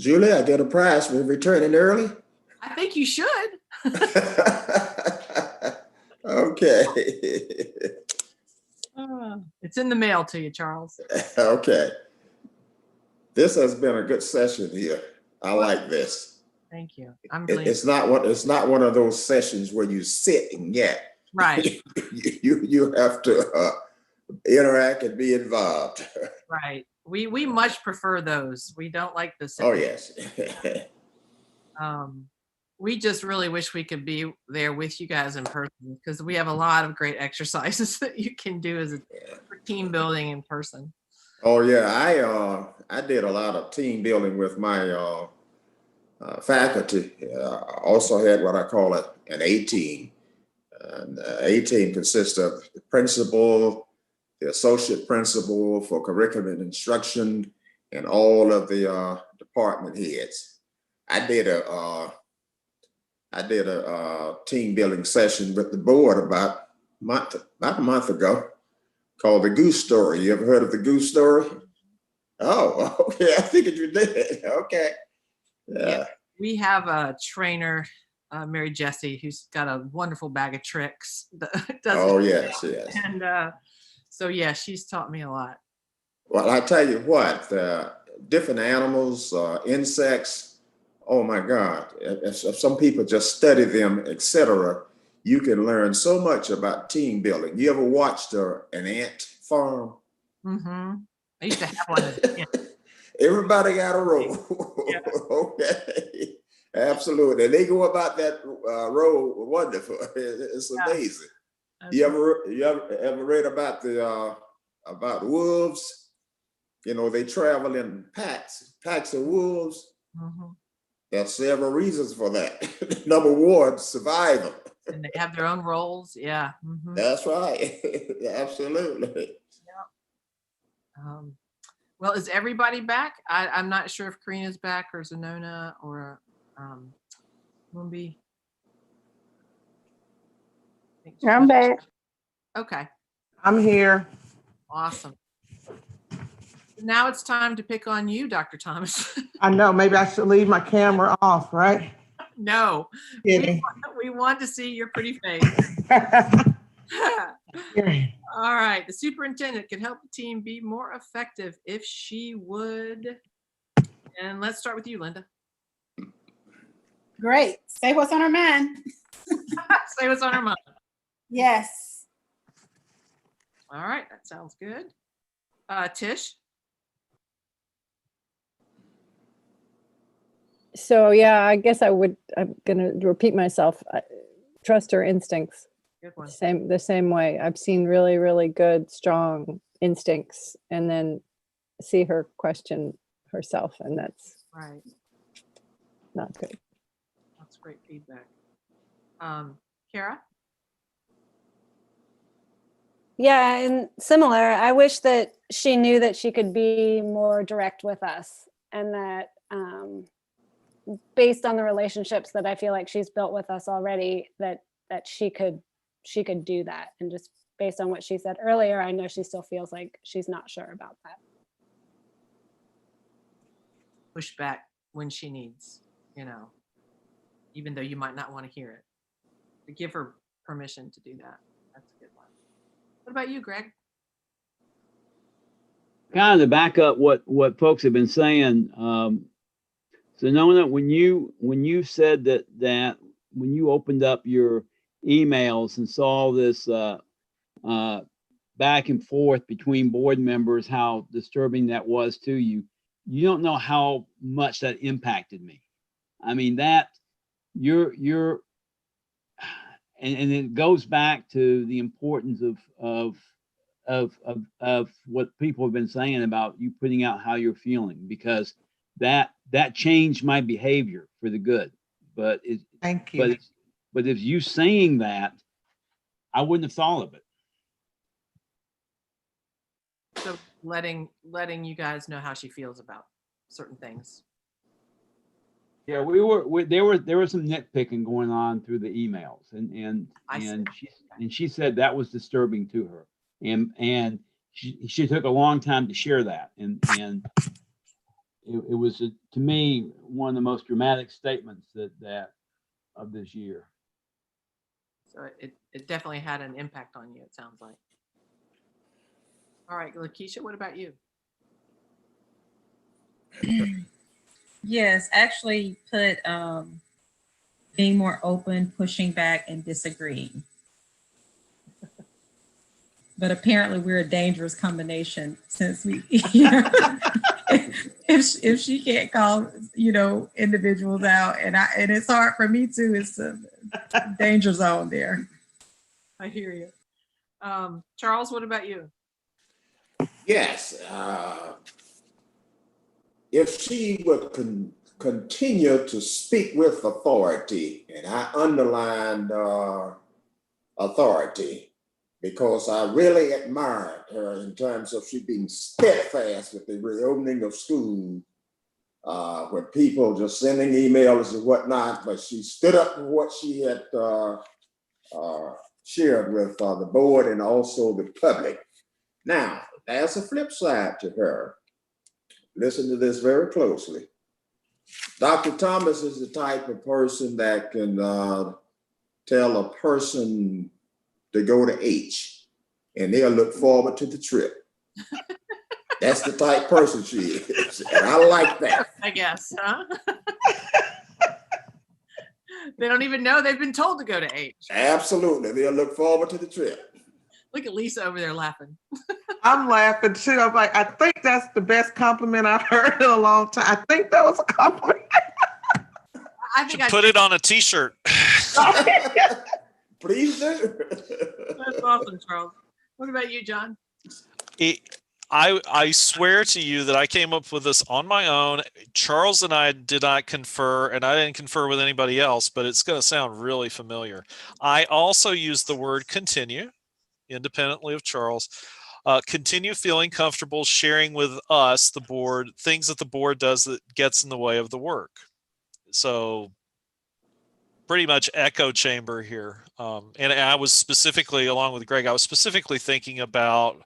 Julie, I get a prize for returning early?
I think you should.
Okay.
It's in the mail to you, Charles.
Okay. This has been a good session here. I like this.
Thank you. I'm glad.
It's not one of those sessions where you sit and get.
Right.
You have to interact and be involved.
Right. We much prefer those. We don't like the.
Oh, yes.
We just really wish we could be there with you guys in person, because we have a lot of great exercises that you can do as a for team building in person.
Oh yeah, I did a lot of team building with my faculty. Also had what I call an A team. And A team consists of the principal, the associate principal for curriculum and instruction, and all of the department heads. I did a team building session with the board about a month ago, called the Goose Story. You ever heard of the Goose Story? Oh, okay. I figured you did. Okay. Yeah.
We have a trainer, Mary Jessie, who's got a wonderful bag of tricks.
Oh, yes, yes.
And so, yeah, she's taught me a lot.
Well, I tell you what, different animals, insects, oh my God. If some people just study them, etc., you can learn so much about team building. You ever watched an ant farm?
Mm-hmm. I used to have one. Yeah.
Everybody got a role. Yeah. Okay. Absolutely. And they go about that role wonderful. It's amazing. You ever read about about wolves? You know, they travel in packs of wolves.
Mm-hmm.
There's several reasons for that. Number one, survival.
And they have their own roles. Yeah. Mm-hmm.
That's right. Absolutely.
Yeah. Well, is everybody back? I'm not sure if Karina's back or Zanona or Moonbi.
I'm back.
Okay.
I'm here.
Awesome. Now it's time to pick on you, Dr. Thomas.
I know, maybe I should leave my camera off, right?
No, we want to see your pretty face. All right, the superintendent could help the team be more effective if she would. And let's start with you, Linda.
Great. Say what's on her mind.
Say what's on her mind.
Yes.
All right, that sounds good. Tish.
So yeah, I guess I'm gonna repeat myself. Trust her instincts.
Good one.
The same way. I've seen really, really good, strong instincts, and then see her question herself, and that's
right.
Not good.
That's great feedback. Kara?
Yeah, and similar. I wish that she knew that she could be more direct with us, and that based on the relationships that I feel like she's built with us already, that she could do that. And just based on what she said earlier, I know she still feels like she's not sure about that.
Push back when she needs, even though you might not want to hear it. To give her permission to do that. That's a good one. What about you, Greg?
Kind of to back up what folks have been saying. So Nona, when you said that when you opened up your emails and saw this back and forth between board members, how disturbing that was to you, you don't know how much that impacted me. I mean, that and it goes back to the importance of what people have been saying about you putting out how you're feeling, because that changed my behavior for the good. But
thank you.
But if you saying that, I wouldn't have thought of it.
So letting you guys know how she feels about certain things.
Yeah, there was some nitpicking going on through the emails, and she said that was disturbing to her, and she took a long time to share that, and it was to me one of the most dramatic statements that of this year.
So it definitely had an impact on you, it sounds like. All right, Lakeisha, what about you?
Yes, actually put being more open, pushing back, and disagreeing. But apparently we're a dangerous combination since we, you know, if she can't call, you know, individuals out, and it's hard for me too. It's a danger zone there.
I hear you. Charles, what about you?
Yes. If she would continue to speak with authority, and I underlined authority, because I really admired her in terms of she being steadfast with the reopening of school, when people just sending emails and whatnot, but she stood up for what she had shared with the board and also the public. Now, there's a flip side to her. Listen to this very closely. Dr. Thomas is the type of person that can tell a person to go to H, and they'll look forward to the trip. That's the type person she is, and I like that.
I guess, huh? They don't even know they've been told to go to H.
Absolutely, they'll look forward to the trip.
Look at Lisa over there laughing.
I'm laughing too. I'm like, I think that's the best compliment I've heard in a long time. I think that was a compliment.
I think
Put it on a t-shirt.
Please do.
That's awesome, Charles. What about you, John?
I swear to you that I came up with this on my own. Charles and I did not confer, and I didn't confer with anybody else, but it's going to sound really familiar. I also used the word continue, independently of Charles. Continue feeling comfortable sharing with us, the board, things that the board does that gets in the way of the work. So pretty much echo chamber here. And I was specifically, along with Greg, I was specifically thinking about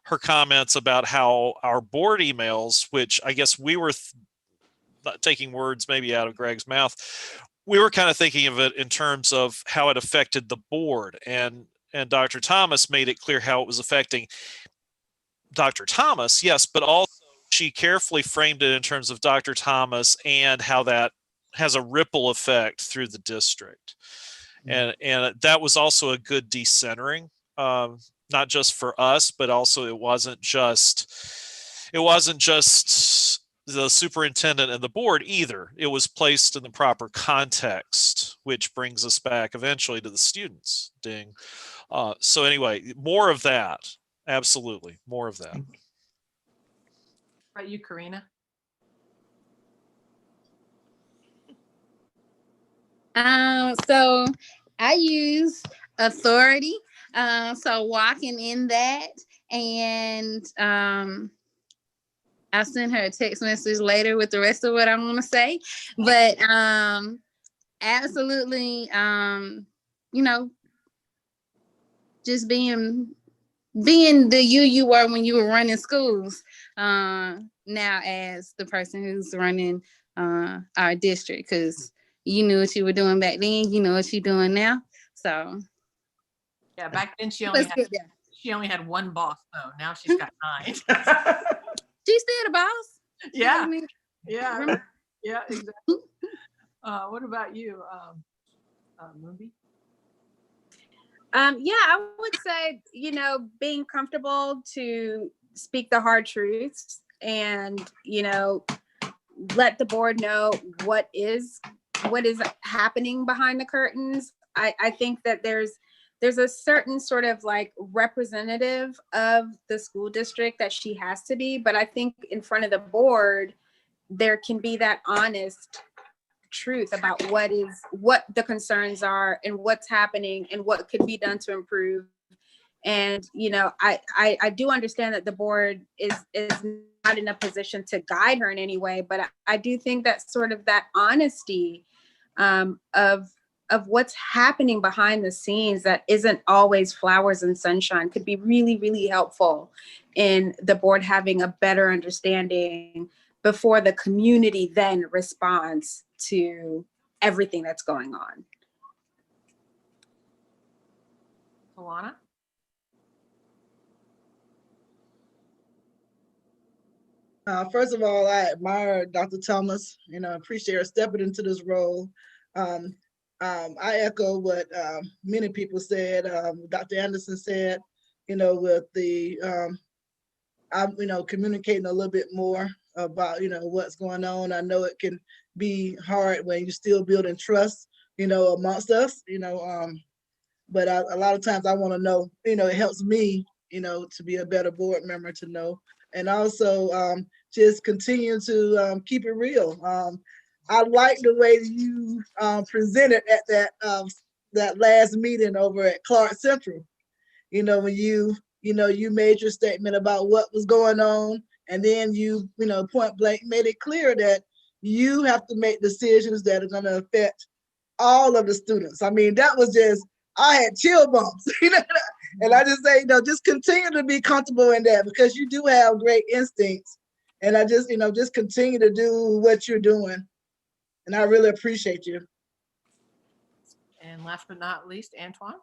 her comments about how our board emails, which I guess we were taking words maybe out of Greg's mouth, we were kind of thinking of it in terms of how it affected the board. And Dr. Thomas made it clear how it was affecting Dr. Thomas, yes, but also she carefully framed it in terms of Dr. Thomas and how that has a ripple effect through the district. And that was also a good decentering, not just for us, but also it wasn't just the superintendent and the board either. It was placed in the proper context, which brings us back eventually to the students. Ding. So anyway, more of that. Absolutely, more of that.
What about you, Karina?
So I use authority. So walking in that, and I'll send her a text message later with the rest of what I want to say. But absolutely, you know, just being the you were when you were running schools, now as the person who's running our district, because you knew what you were doing back then, you know what you're doing now. So
yeah, back then she only had one boss though. Now she's got 9.
She's still the boss.
Yeah. Yeah. Yeah, exactly. What about you, Moonby?
Yeah, I would say, you know, being comfortable to speak the hard truths and, you know, let the board know what is happening behind the curtains. I think that there's a certain sort of like representative of the school district that she has to be, but I think in front of the board, there can be that honest truth about what the concerns are and what's happening and what could be done to improve. And, you know, I do understand that the board is not in a position to guide her in any way, but I do think that sort of that honesty of what's happening behind the scenes that isn't always flowers and sunshine could be really, really helpful in the board having a better understanding before the community then responds to everything that's going on.
Alana?
First of all, I admire Dr. Thomas, appreciate her stepping into this role. I echo what many people said, Dr. Anderson said, with the, I'm, communicating a little bit more about, what's going on. I know it can be hard when you're still building trust, amongst us, but a lot of times I want to know, it helps me, to be a better board member to know. And also just continue to keep it real. I like the way you presented at that last meeting over at Clark Central. When you made your statement about what was going on, and then you point blank made it clear that you have to make decisions that are going to affect all of the students. I mean, that was just, I had chill bumps, and I just say, just continue to be comfortable in that, because you do have great instincts. And I just, just continue to do what you're doing. And I really appreciate you.
And last but not least, Antoine.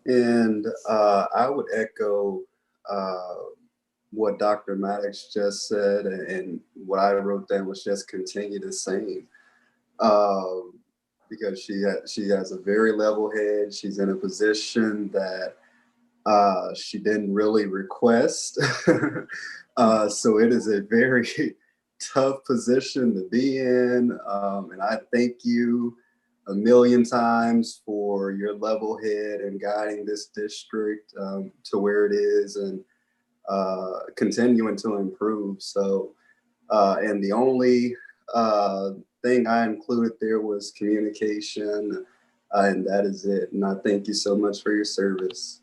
And I would echo what Dr. Maddox just said, and what I wrote down was just continue the same. Because she has a very level head. She's in a position that she didn't really request. So it is a very tough position to be in. And I thank you a million times for your level head and guiding this district to where it is, and continuing to improve. So, and the only thing I included there was communication, and that is it. And I thank you so much for your service.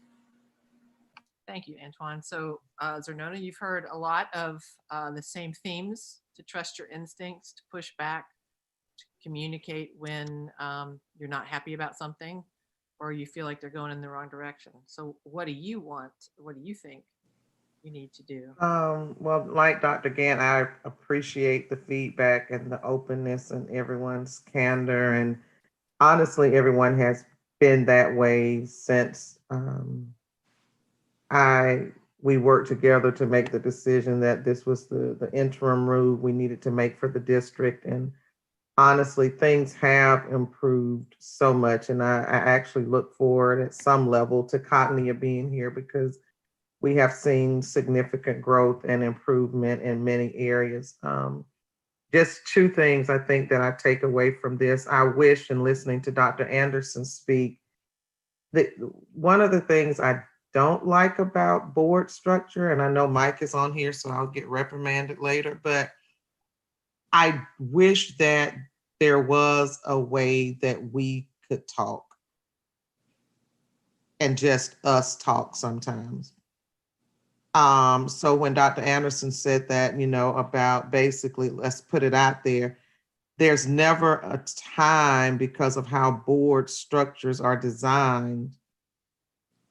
Thank you, Antoine. So Zernona, you've heard a lot of the same themes: to trust your instincts, to push back, to communicate when you're not happy about something, or you feel like they're going in the wrong direction. So what do you want? What do you think you need to do?
Well, like Dr. Gant, I appreciate the feedback and the openness and everyone's candor. And honestly, everyone has been that way since we worked together to make the decision that this was the interim move we needed to make for the district. And honestly, things have improved so much. And I actually look forward at some level to Cottonia being here, because we have seen significant growth and improvement in many areas. Just two things I think that I take away from this. I wish, in listening to Dr. Anderson speak, that one of the things I don't like about board structure, and I know Mike is on here, so I'll get reprimanded later, but I wish that there was a way that we could talk, and just us talk sometimes. So when Dr. Anderson said that, about basically, let's put it out there, there's never a time, because of how board structures are designed,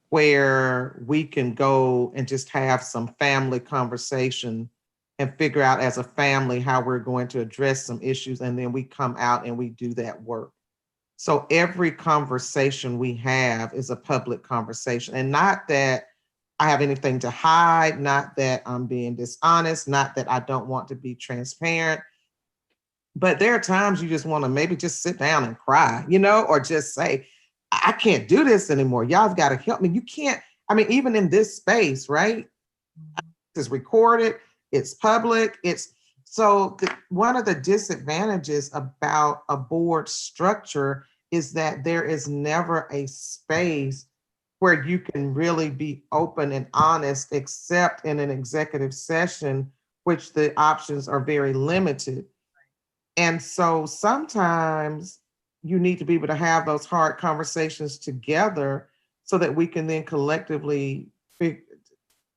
where we can go and just have some family conversation and figure out as a family how we're going to address some issues. And then we come out and we do that work. So every conversation we have is a public conversation, and not that I have anything to hide, not that I'm being dishonest, not that I don't want to be transparent, but there are times you just want to maybe just sit down and cry, or just say, I can't do this anymore. Y'all have got to help me. You can't, even in this space, right? It's recorded, it's public, one of the disadvantages about a board structure is that there is never a space where you can really be open and honest, except in an executive session, which the options are very limited. And so sometimes you need to be able to have those hard conversations together so that we can then collectively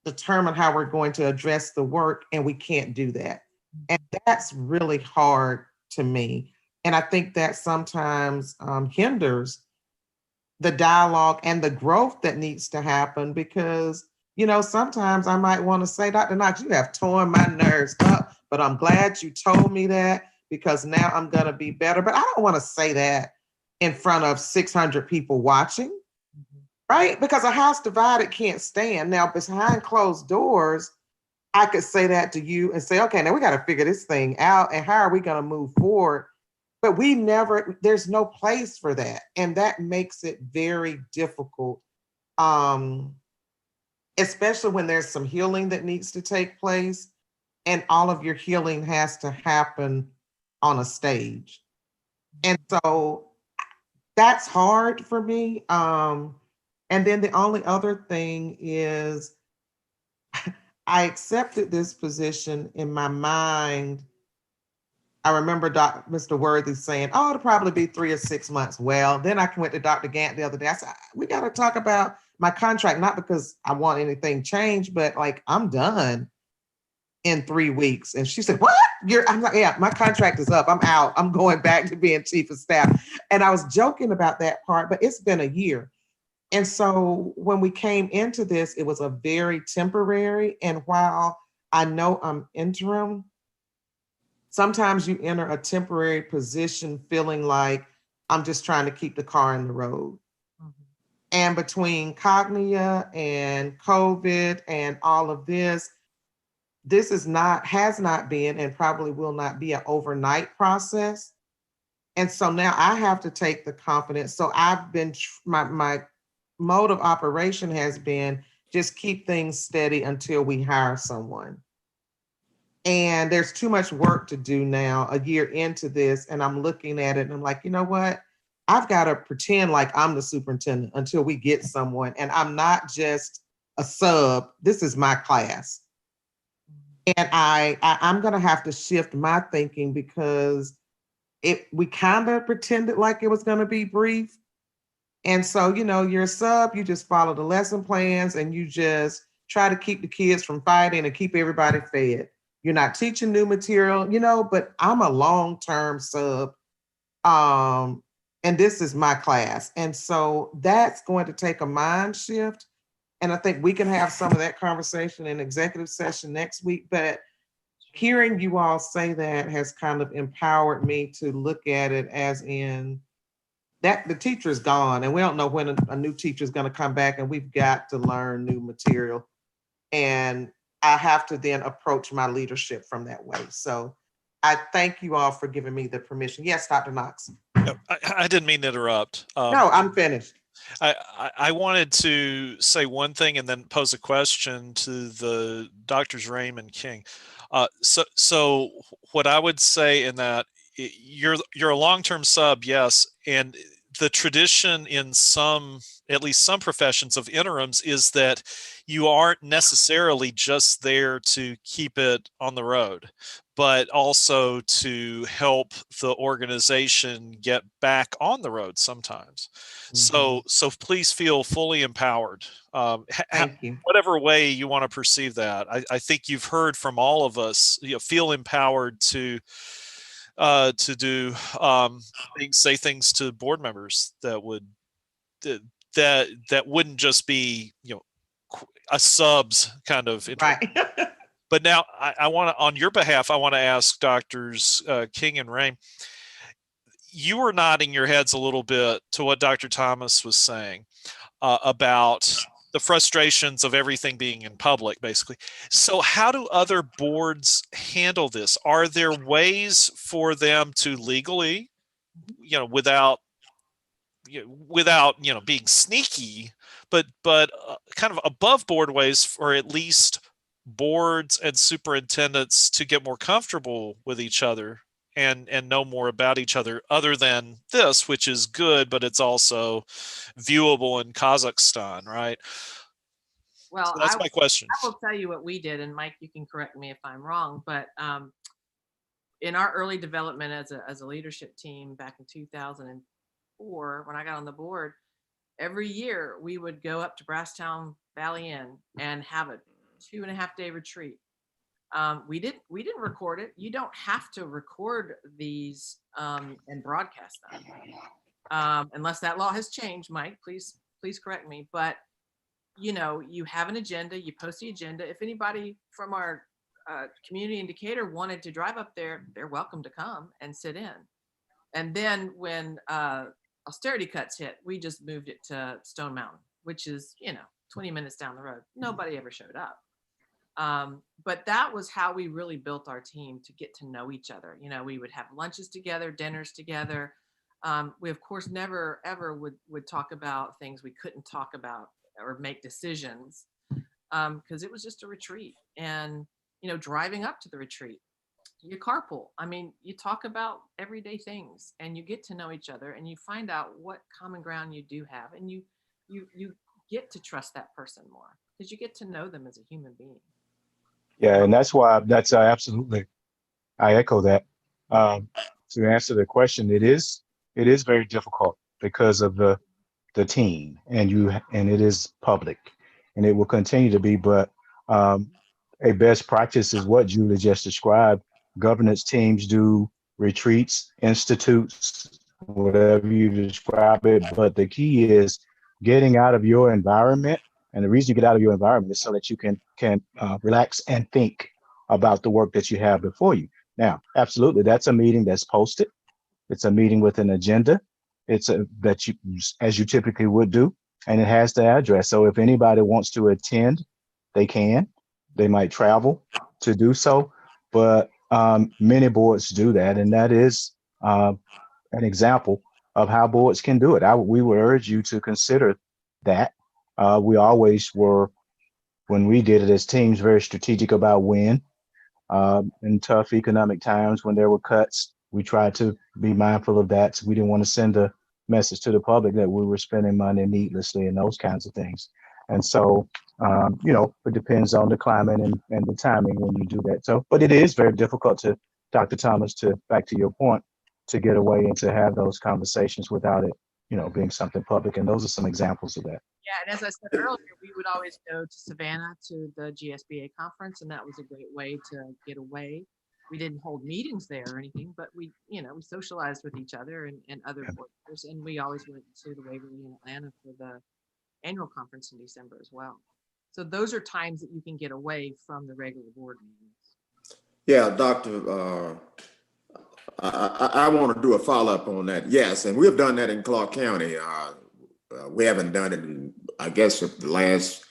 determine how we're going to address the work, and we can't do that. And that's really hard to me. And I think that sometimes hinders the dialogue and the growth that needs to happen, because you know, sometimes I might want to say, Dr. Knox, you have torn my nerves up, but I'm glad you told me that because now I'm going to be better. But I don't want to say that in front of 600 people watching, right? Because a house divided can't stand. Now, behind closed doors, I could say that to you and say, okay, now we got to figure this thing out and how are we going to move forward? But we never, there's no place for that. And that makes it very difficult. Especially when there's some healing that needs to take place and all of your healing has to happen on a stage. And so that's hard for me. And then the only other thing is I accepted this position in my mind. I remember Mr. Worthy saying, oh, it'll probably be 3 or 6 months. Well, then I went to Dr. Gant the other day. I said, we got to talk about my contract, not because I want anything changed, but like I'm done in 3 weeks. And she said, what? I'm like, yeah, my contract is up. I'm out. I'm going back to being chief of staff. And I was joking about that part, but it's been a year. And so when we came into this, it was a very temporary. And while I know I'm interim, sometimes you enter a temporary position feeling like I'm just trying to keep the car in the road. And between Cognia and COVID and all of this, this has not been and probably will not be an overnight process. And so now I have to take the confidence. So I've been, my mode of operation has been just keep things steady until we hire someone. And there's too much work to do now, a year into this, and I'm looking at it and I'm like, you know what? I've got to pretend like I'm the superintendent until we get someone. And I'm not just a sub. This is my class. And I'm going to have to shift my thinking because we kind of pretended like it was going to be brief. And so, you know, you're a sub, you just follow the lesson plans and you just try to keep the kids from fighting and keep everybody fed. You're not teaching new material, you know, but I'm a long-term sub. And this is my class. And so that's going to take a mind shift. And I think we can have some of that conversation in executive session next week. But hearing you all say that has kind of empowered me to look at it as in that the teacher is gone and we don't know when a new teacher is going to come back and we've got to learn new material. And I have to then approach my leadership from that way. So I thank you all for giving me the permission. Yes, Dr. Knox.
I didn't mean to interrupt.
No, I'm finished.
I wanted to say one thing and then pose a question to the Drs. Raymond King. So what I would say in that you're a long-term sub, yes, and the tradition in at least some professions of interims is that you aren't necessarily just there to keep it on the road, but also to help the organization get back on the road sometimes. So please feel fully empowered.
Thank you.
Whatever way you want to perceive that. I think you've heard from all of us, feel empowered to do say things to board members that would that wouldn't just be a subs kind of
right.
But now I want to, on your behalf, I want to ask Drs. King and Raym. You were nodding your heads a little bit to what Dr. Thomas was saying about the frustrations of everything being in public, basically. So how do other boards handle this? Are there ways for them to legally, without being sneaky, but kind of above board ways for at least boards and superintendents to get more comfortable with each other and know more about each other, other than this, which is good, but it's also viewable in Kazakhstan, right?
Well,
so that's my question.
I will tell you what we did, and Mike, you can correct me if I'm wrong, but in our early development as a leadership team back in 2004, when I got on the board, every year we would go up to Brasstown Valley Inn and have a 2.5-day retreat. We didn't record it. You don't have to record these and broadcast them unless that law has changed. Mike, please correct me. But you know, you have an agenda, you post the agenda. If anybody from our community in Decatur wanted to drive up there, they're welcome to come and sit in. And then when austerity cuts hit, we just moved it to Stone Mountain, which is, you know, 20 minutes down the road. Nobody ever showed up. But that was how we really built our team, to get to know each other. You know, we would have lunches together, dinners together. We of course never ever would talk about things we couldn't talk about or make decisions, because it was just a retreat. And, you know, driving up to the retreat, you carpool. I mean, you talk about everyday things and you get to know each other and you find out what common ground you do have, and you get to trust that person more because you get to know them as a human being.
Yeah, and that's why absolutely, I echo that. To answer the question, it is very difficult because of the team, and it is public, and it will continue to be. But a best practice is what Julie just described. Governance teams do retreats, institutes, whatever you describe it. But the key is getting out of your environment. And the reason you get out of your environment is so that you can relax and think about the work that you have before you. Now, absolutely, that's a meeting that's posted. It's a meeting with an agenda. It's that you, as you typically would do, and it has the address. So if anybody wants to attend, they can. They might travel to do so, but many boards do that, and that is an example of how boards can do it. We would urge you to consider that. We always were, when we did it as teams, very strategic about when. In tough economic times when there were cuts, we tried to be mindful of that. So we didn't want to send a message to the public that we were spending money needlessly and those kinds of things. And so, you know, it depends on the climate and the timing when you do that. So, but it is very difficult to, Dr. Thomas, back to your point, to get away and to have those conversations without it, you know, being something public. And those are some examples of that.
Yeah, and as I said earlier, we would always go to Savannah to the GSBA conference, and that was a great way to get away. We didn't hold meetings there or anything, but we, you know, we socialized with each other and other board, and we always went to the Waverly in Atlanta for the annual conference in December as well. So those are times that you can get away from the regular board meetings.
Yeah, Doctor, I want to do a follow-up on that. Yes, and we've done that in Clark County. We haven't done it in, I guess, the last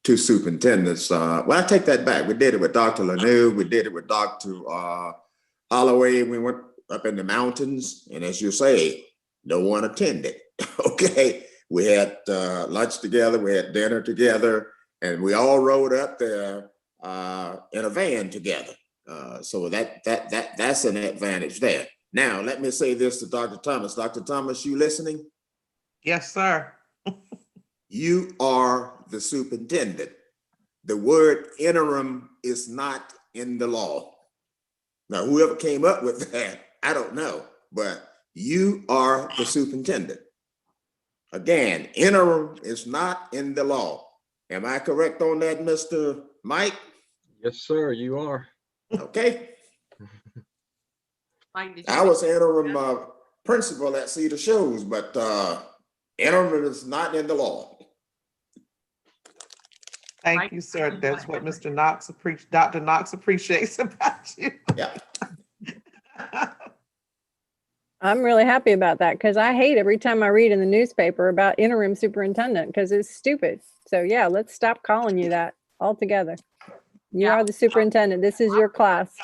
two superintendents. Well, I take that back. We did it with Dr. Lanou. We did it with Dr. Holloway. We went up in the mountains, and as you say, no one attended. Okay, we had lunch together. We had dinner together, and we all rode up there in a van together. So that's an advantage there. Now, let me say this to Dr. Thomas. Dr. Thomas, you listening?
Yes, sir.
You are the superintendent. The word interim is not in the law. Now, whoever came up with that, I don't know, but you are the superintendent. Again, interim is not in the law. Am I correct on that, Mr. Mike?
Yes, sir, you are.
Okay.
Mike, did you
I was interim principal at Cedar Shows, but interim is not in the law.
Thank you, sir. That's what Mr. Knox Dr. Knox appreciates about you.
Yeah.
I'm really happy about that because I hate every time I read in the newspaper about interim superintendent because it's stupid. So yeah, let's stop calling you that altogether. You are the superintendent. This is your class.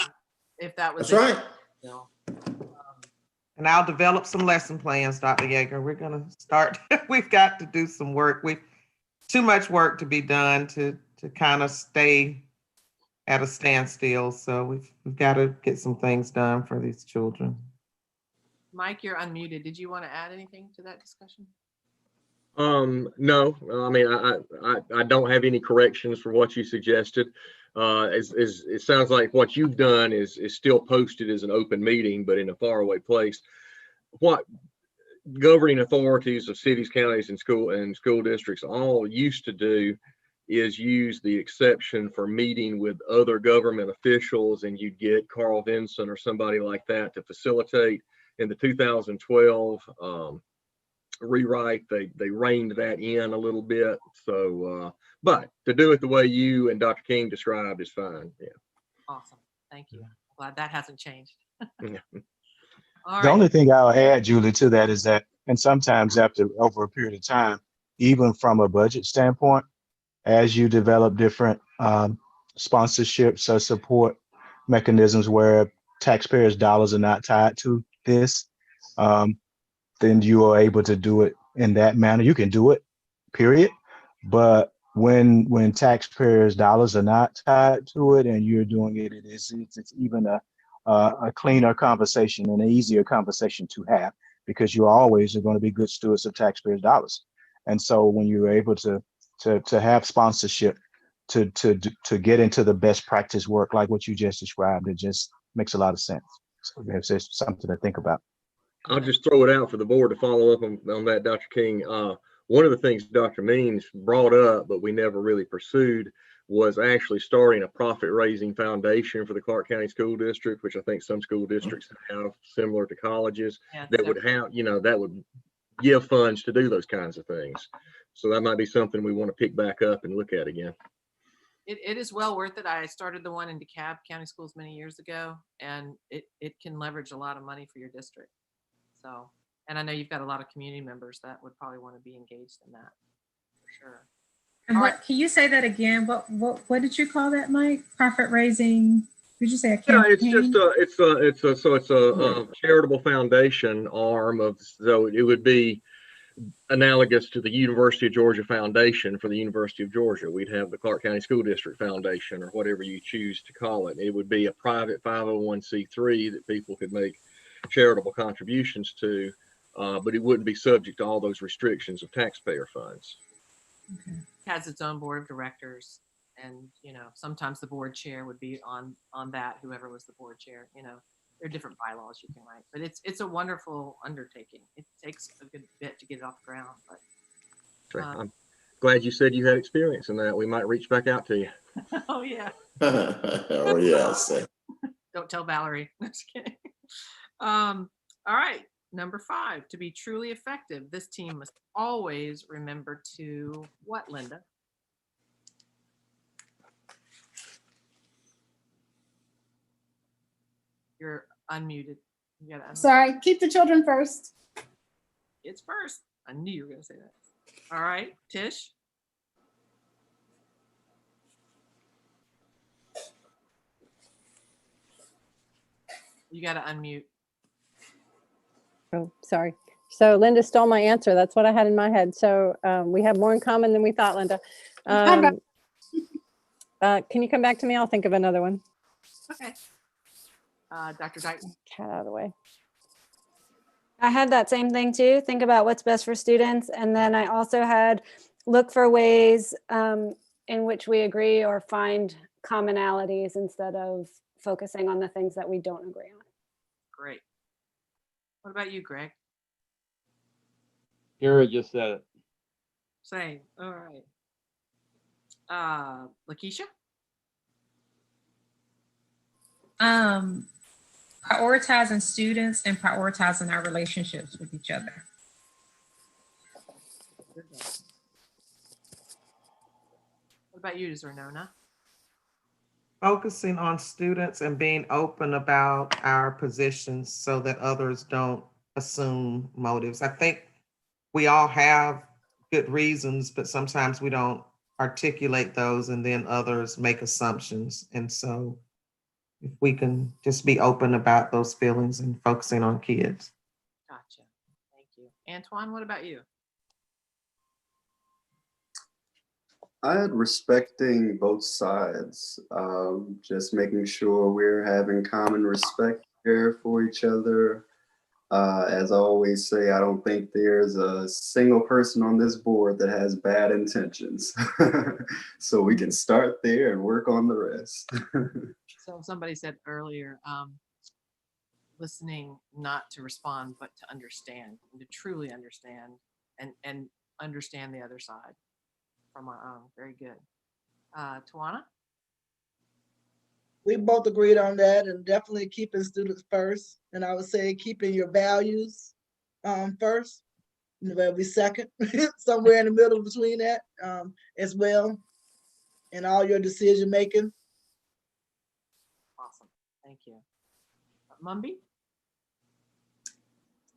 If that was
That's right.
And I'll develop some lesson plans, Dr. Yeager. We're gonna start. We've got to do some work. Too much work to be done to kind of stay at a standstill. So we've got to get some things done for these children.
Mike, you're unmuted. Did you want to add anything to that discussion?
No, I mean, I don't have any corrections for what you suggested. It sounds like what you've done is still posted as an open meeting, but in a faraway place. What governing authorities of cities, counties, and school districts all used to do is use the exception for meeting with other government officials, and you'd get Carl Vinson or somebody like that to facilitate. In the 2012 rewrite. They reined that in a little bit. So, but to do it the way you and Dr. King described is fine. Yeah.
Awesome. Thank you. Glad that hasn't changed.
Yeah.
All
The
right.
only thing I'll add, Julie, to that is that, and sometimes after over a period of time, even from a budget standpoint, as you develop different sponsorships or support mechanisms where taxpayers' dollars are not tied to this, then you are able to do it in that manner. You can do it, period. But when taxpayers' dollars are not tied to it and you're doing it, it's even a cleaner conversation and an easier conversation to have, because you always are going to be good stewards of taxpayers' dollars. And so when you're able to have sponsorship to get into the best practice work like what you just described, it just makes a lot of sense. So it's just something to think about.
I'll just throw it out for the board to follow up on that, Dr. King. One of the things Dr. Means brought up, but we never really pursued, was actually starting a profit-raising foundation for the Clark County School District, which I think some school districts have, similar to colleges, that would have, that would give funds to do those kinds of things. So that might be something we want to pick back up and look at again.
It is well worth it. I started the one in DeKalb County Schools many years ago, and it can leverage a lot of money for your district. So, and I know you've got a lot of community members that would probably want to be engaged in that, for sure.
And what, can you say that again? What did you call that, Mike? Profit raising? Did you say a campaign?
Yeah, it's a charitable foundation arm of, so it would be analogous to the University of Georgia Foundation for the University of Georgia. We'd have the Clark County School District Foundation, or whatever you choose to call it. It would be a private 501c3 that people could make charitable contributions to, but it wouldn't be subject to all those restrictions of taxpayer funds.
Okay. It has its own board of directors, and sometimes the board chair would be on that, whoever was the board chair. There are different bylaws you can write, but it's a wonderful undertaking. It takes a good bit to get it off the ground, but
I'm glad you said you had experience in that. We might reach back out to you.
Oh yeah.
Oh yes.
Don't tell Valerie. Just kidding. All right, number 5, to be truly effective, this team must always remember to what, Linda? You're unmuted. You gotta unmute.
Sorry, keep the children first.
It's first. I knew you were gonna say that. All right, Tish. You gotta unmute.
Oh, sorry. So Linda stole my answer. That's what I had in my head. So we have more in common than we thought, Linda. Can you come back to me? I'll think of another one.
Okay. Dr. Dighton.
Cat out of the way.
I had that same thing too. Think about what's best for students. And then I also had look for ways in which we agree or find commonalities instead of focusing on the things that we don't agree on.
Great. What about you, Greg?
Kara just said it.
Same. All right. Lakeisha?
Prioritizing students and prioritizing our relationships with each other.
What about you, Zernona?
Focusing on students and being open about our positions so that others don't assume motives. I think we all have good reasons, but sometimes we don't articulate those and then others make assumptions. And so if we can just be open about those feelings and focusing on kids.
Gotcha. Thank you. Antoine, what about you?
I had respecting both sides, just making sure we're having common respect here for each other. As I always say, I don't think there's a single person on this board that has bad intentions. So we can start there and work on the rest.
So somebody said earlier, listening not to respond, but to understand, and to truly understand and understand the other side from our own. Very good. Tawana?
We both agreed on that, and definitely keeping students first. And I would say keeping your values first. November 2nd, somewhere in the middle between that as well, in all your decision making.
Awesome. Thank you. Mumby?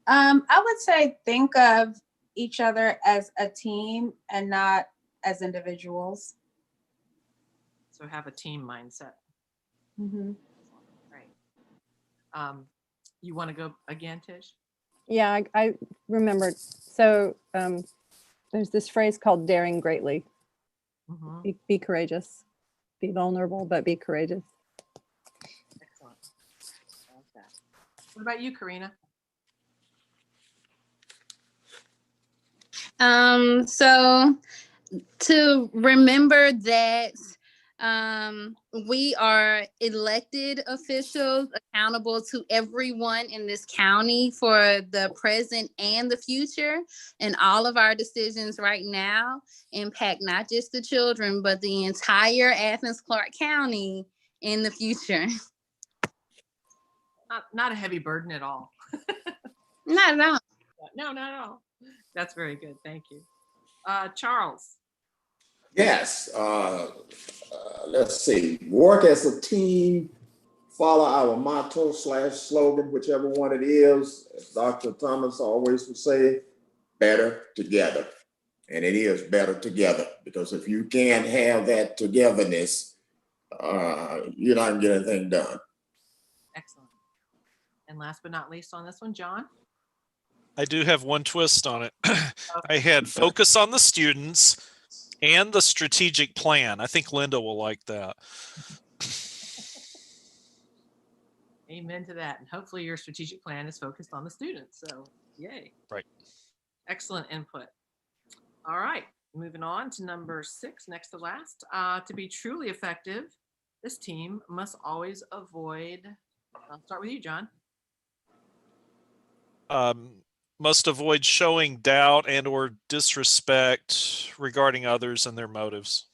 I would say think of each other as a team and not as individuals.
So have a team mindset.
Mm-hmm.
Right. You want to go again, Tish?
Yeah, I remembered. So there's this phrase called daring greatly.
Mhm.
Be courageous, be vulnerable, but be courageous.
Excellent. I like that. What about you, Karina?
So to remember that we are elected officials accountable to everyone in this county for the present and the future, and all of our decisions right now impact not just the children, but the entire Athens Clarke County in the future.
Not a heavy burden at all.
Not at all.
No, not at all. That's very good. Thank you. Charles.
Yes, let's see, work as a team, follow our motto / slogan, whichever one it is, as Dr. Thomas always would say, better together. And it is better together, because if you can't have that togetherness, you're not gonna get anything done.
Excellent. And last but not least on this one, John.
I do have one twist on it. I had focus on the students and the strategic plan. I think Linda will like that.
Amen to that. And hopefully your strategic plan is focused on the students. So yay.
Right.
Excellent input. All right, moving on to number 6, next to last. To be truly effective, this team must always avoid, I'll start with you, John.
Must avoid showing doubt and or disrespect regarding others and their motives.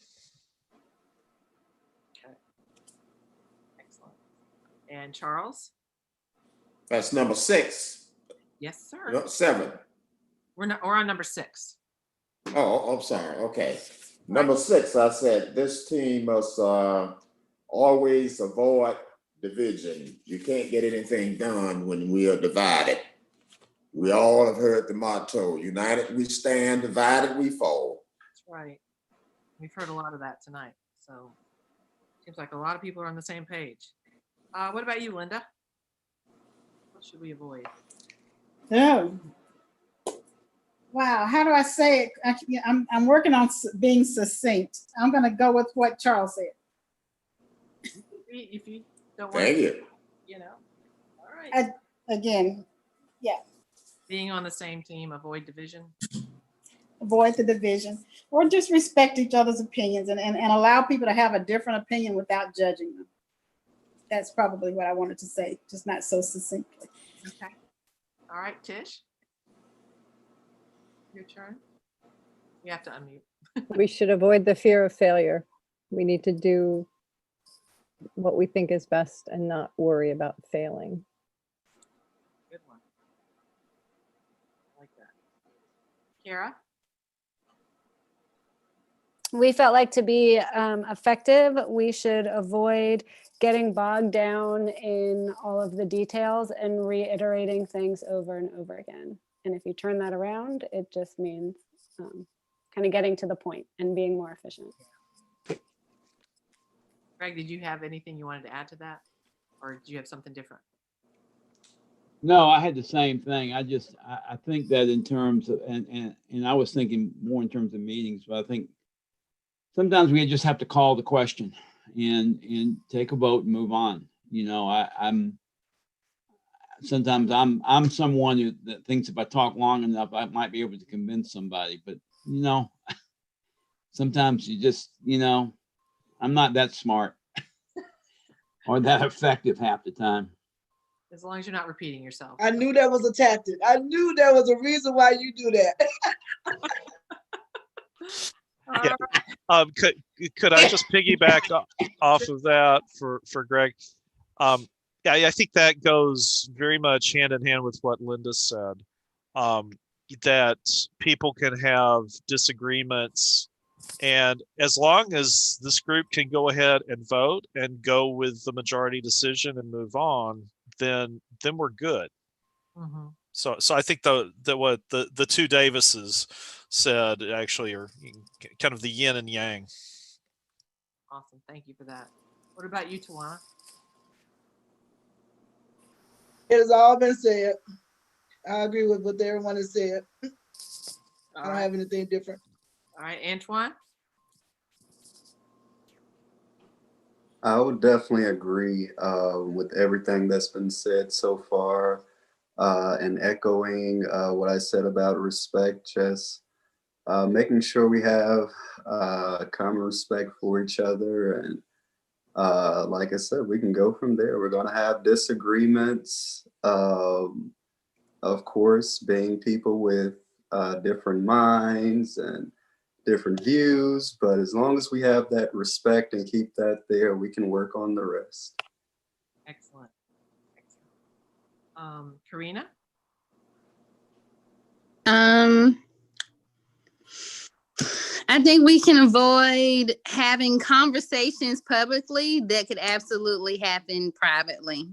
Okay. Excellent. And Charles?
That's number 6.
Yes, sir.
No, 7.
We're on number 6.
Oh, I'm sorry. Okay. Number 6, I said this team must always avoid division. You can't get anything done when we are divided. We all have heard the motto, united we stand, divided we fall.
That's right. We've heard a lot of that tonight. So seems like a lot of people are on the same page. What about you, Linda? What should we avoid?
Oh. Wow, how do I say it? I'm working on being succinct. I'm going to go with what Charles said.
If you don't want
Thank
to,
you.
All right.
Again, yeah.
Being on the same team, avoid division.
Avoid the division, or just respect each other's opinions and allow people to have a different opinion without judging them. That's probably what I wanted to say, just not so succinctly.
Okay. All right, Tish. Your turn. You have to unmute.
We should avoid the fear of failure. We need to do what we think is best and not worry about failing.
Good one. I like that. Kara?
We felt like to be effective, we should avoid getting bogged down in all of the details and reiterating things over and over again. And if you turn that around, it just means kind of getting to the point and being more efficient.
Greg, did you have anything you wanted to add to that? Or did you have something different?
No, I had the same thing. I think that in terms of, and I was thinking more in terms of meetings, but I think sometimes we just have to call the question and take a vote and move on. You know, I'm someone that thinks if I talk long enough, I might be able to convince somebody, but you know, sometimes you just, you know, I'm not that smart or that effective half the time.
As long as you're not repeating yourself.
I knew that was a tactic. I knew there was a reason why you do that.
Yeah. Could I just piggyback off of that for Greg? Yeah, I think that goes very much hand in hand with what Linda said. that people can have disagreements, and as long as this group can go ahead and vote and go with the majority decision and move on, then we're good.
Mhm.
So I think what the two Davises said actually are kind of the yin and yang.
Awesome. Thank you for that. What about you, Tawana?
It has all been said. I agree with what everyone has said. I
All
don't
right.
have anything different.
All right, Antoine?
I would definitely agree with everything that's been said so far, and echoing what I said about respect, just making sure we have common respect for each other. And like I said, we can go from there. We're going to have disagreements, of course, being people with different minds and different views, but as long as we have that respect and keep that there, we can work on the rest.
Excellent. Excellent. Karina?
I think we can avoid having conversations publicly that could absolutely happen privately.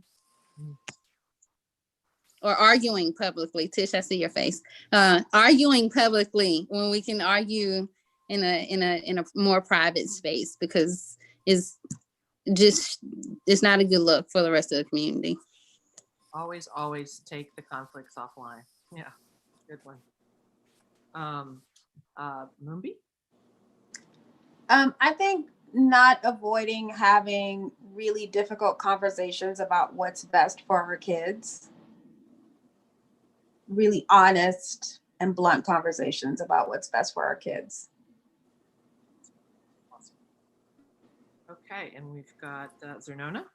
Or arguing publicly. Tish, I see your face. Arguing publicly when we can argue in a more private space, because it's not a good look for the rest of the community.
Always take the conflicts offline. Yeah, good one. Moonbi?
I think not avoiding having really difficult conversations about what's best for our kids. Really honest and blunt conversations about what's best for our kids.
Awesome. Okay, and we've got Zernona.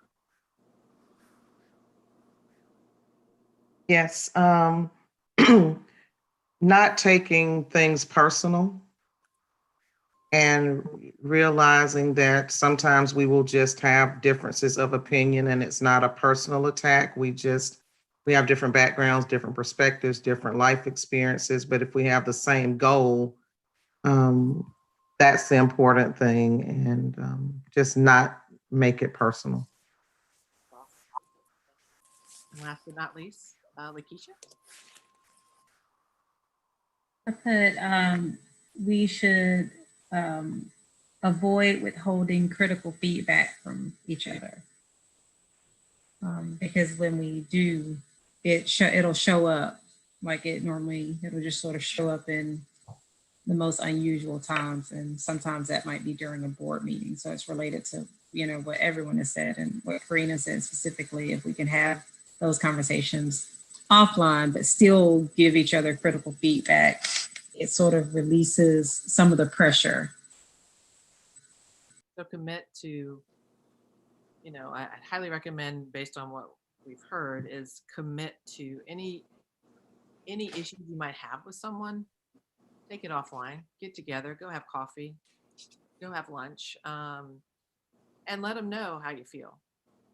Yes. Not taking things personal and realizing that sometimes we will just have differences of opinion and it's not a personal attack. We have different backgrounds, different perspectives, different life experiences, but if we have the same goal, that's the important thing, and just not make it personal.
And last but not least, Lakeisha.
I put we should avoid withholding critical feedback from each other, because when we do, it'll show up like it'll just sort of show up in the most unusual times, and sometimes that might be during a board meeting. So it's related to what everyone has said and what Karina said specifically. If we can have those conversations offline but still give each other critical feedback, it sort of releases some of the pressure.
So commit to, I highly recommend, based on what we've heard, is commit to any issues you might have with someone. Take it offline, get together, go have coffee, go have lunch, and let them know how you feel.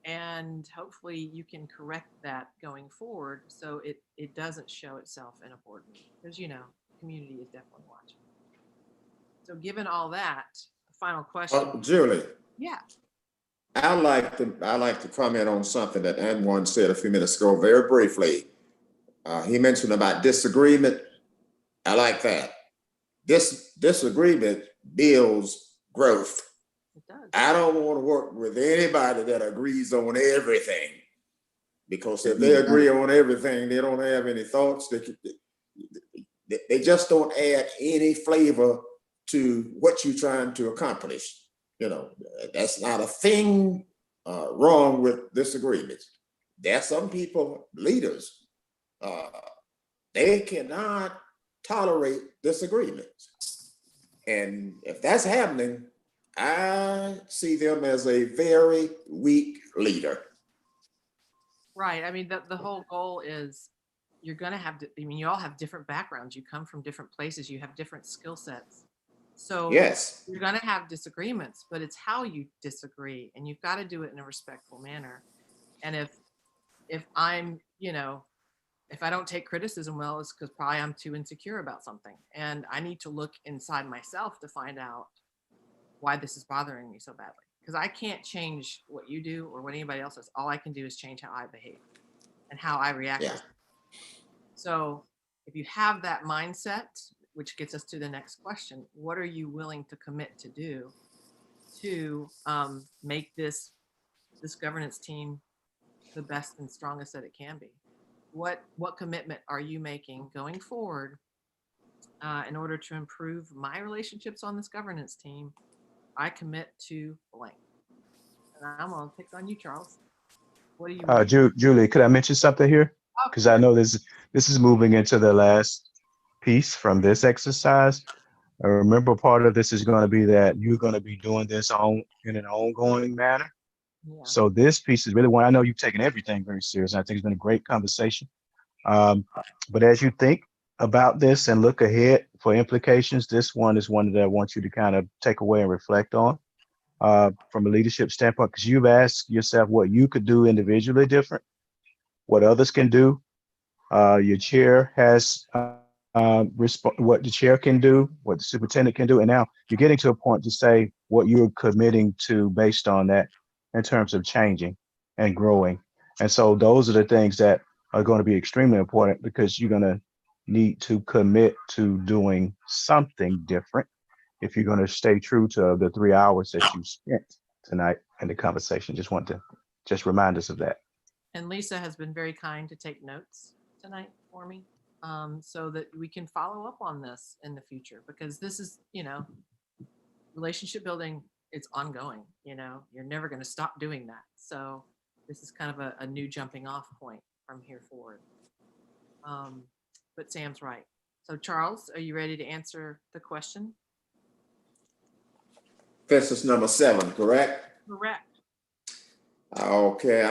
And hopefully you can correct that going forward so it doesn't show itself in a board meeting, because community is definitely watching. So given all that, the final question.
Julie.
Yeah.
I like to comment on something that Antoine said a few minutes ago very briefly. He mentioned about disagreement. I like that. Disagreement builds growth.
It does.
I don't want to work with anybody that agrees on everything, because if they agree on everything, they don't have any thoughts. They just don't add any flavor to what you're trying to accomplish. That's not a thing wrong with disagreements. There are some people, leaders, they cannot tolerate disagreements. And if that's happening, I see them as a very weak leader.
Right. I mean, the whole goal is you're going to have, you all have different backgrounds. You come from different places. You have different skill sets. So
yes,
you're going to have disagreements, but it's how you disagree, and you've got to do it in a respectful manner. And if I'm, if I don't take criticism well, it's because probably I'm too insecure about something. And I need to look inside myself to find out why this is bothering me so badly. Because I can't change what you do or what anybody else does. All I can do is change how I behave and how I react.
Yeah.
So if you have that mindset, which gets us to the next question, what are you willing to commit to do to make this governance team the best and strongest that it can be? What commitment are you making going forward in order to improve my relationships on this governance team? I commit to blank. And I'm gonna pick on you, Charles. What do you?
Julie, could I mention something here?
Of
Because I
course.
know this is moving into the last piece from this exercise. Remember, part of this is going to be that you're going to be doing this in an ongoing manner.
Yeah.
So this piece is really one. I know you've taken everything very serious. And I think it's been a great conversation. But as you think about this and look ahead for implications, this one is one that I want you to kind of take away and reflect on from a leadership standpoint, because you've asked yourself what you could do individually different, what others can do. Your chair has what the chair can do, what the superintendent can do. And now you're getting to a point to say what you're committing to based on that in terms of changing and growing. And so those are the things that are going to be extremely important, because you're going to need to commit to doing something different if you're going to stay true to the 3 hours that you spent tonight in the conversation. Just want to remind us of that.
And Lisa has been very kind to take notes tonight for me, so that we can follow up on this in the future, because this is, relationship building, it's ongoing, you're never going to stop doing that. So this is kind of a new jumping off point from here forward. But Sam's right. So Charles, are you ready to answer the question?
This is number 7, correct?
Correct.
Okay, I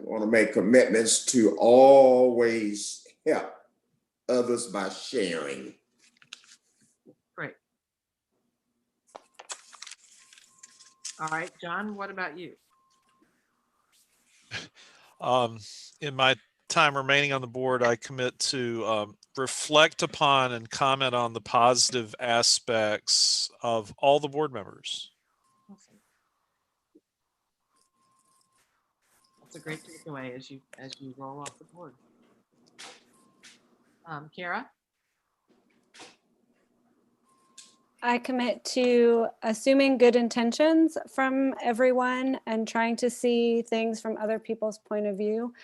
want to make commitments to always help others by sharing.
Great. All right, John, what about you?
In my time remaining on the board, I commit to reflect upon and comment on the positive aspects of all the board members.
Awesome. That's a great takeaway as you roll off the board. Kara?
I commit to assuming good intentions from everyone and trying to see things from other people's point of view.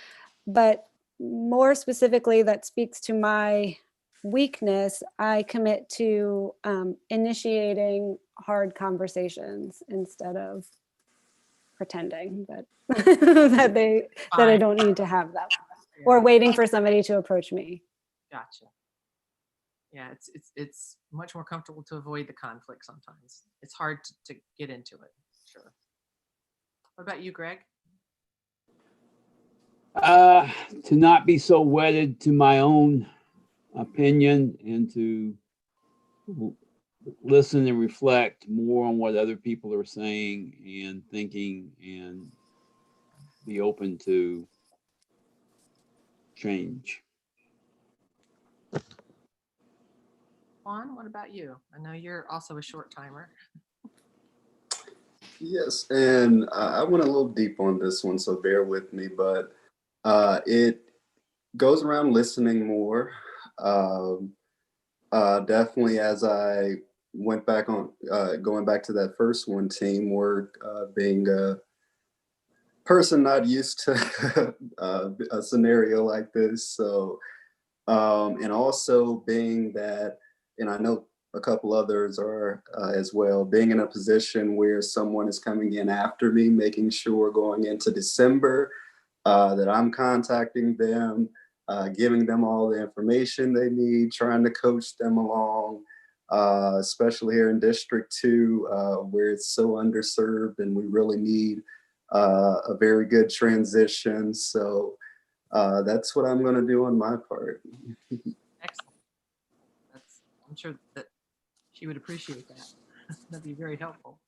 But more specifically, that speaks to my weakness. I commit to initiating hard conversations instead of pretending that that I don't need to have them, or waiting for somebody to approach me.
Gotcha. Yeah, it's much more comfortable to avoid the conflict sometimes. It's hard to get into it. Sure. What about you, Greg?
To not be so wedded to my own opinion and to listen and reflect more on what other people are saying and thinking, and be open to change.
Juan, what about you? I know you're also a short timer.
Yes, and I went a little deep on this one, so bear with me, but it goes around listening more. Definitely, as I went back on, going back to that first one, teamwork, being a person not used to a scenario like this. So, and also being that, and I know a couple others are as well, being in a position where someone is coming in after me, making sure going into December that I'm contacting them, giving them all the information they need, trying to coach them along, especially here in District 2, where it's so underserved and we really need a very good transition. So that's what I'm going to do on my part.
Excellent. I'm sure that she would appreciate that. That'd be very helpful.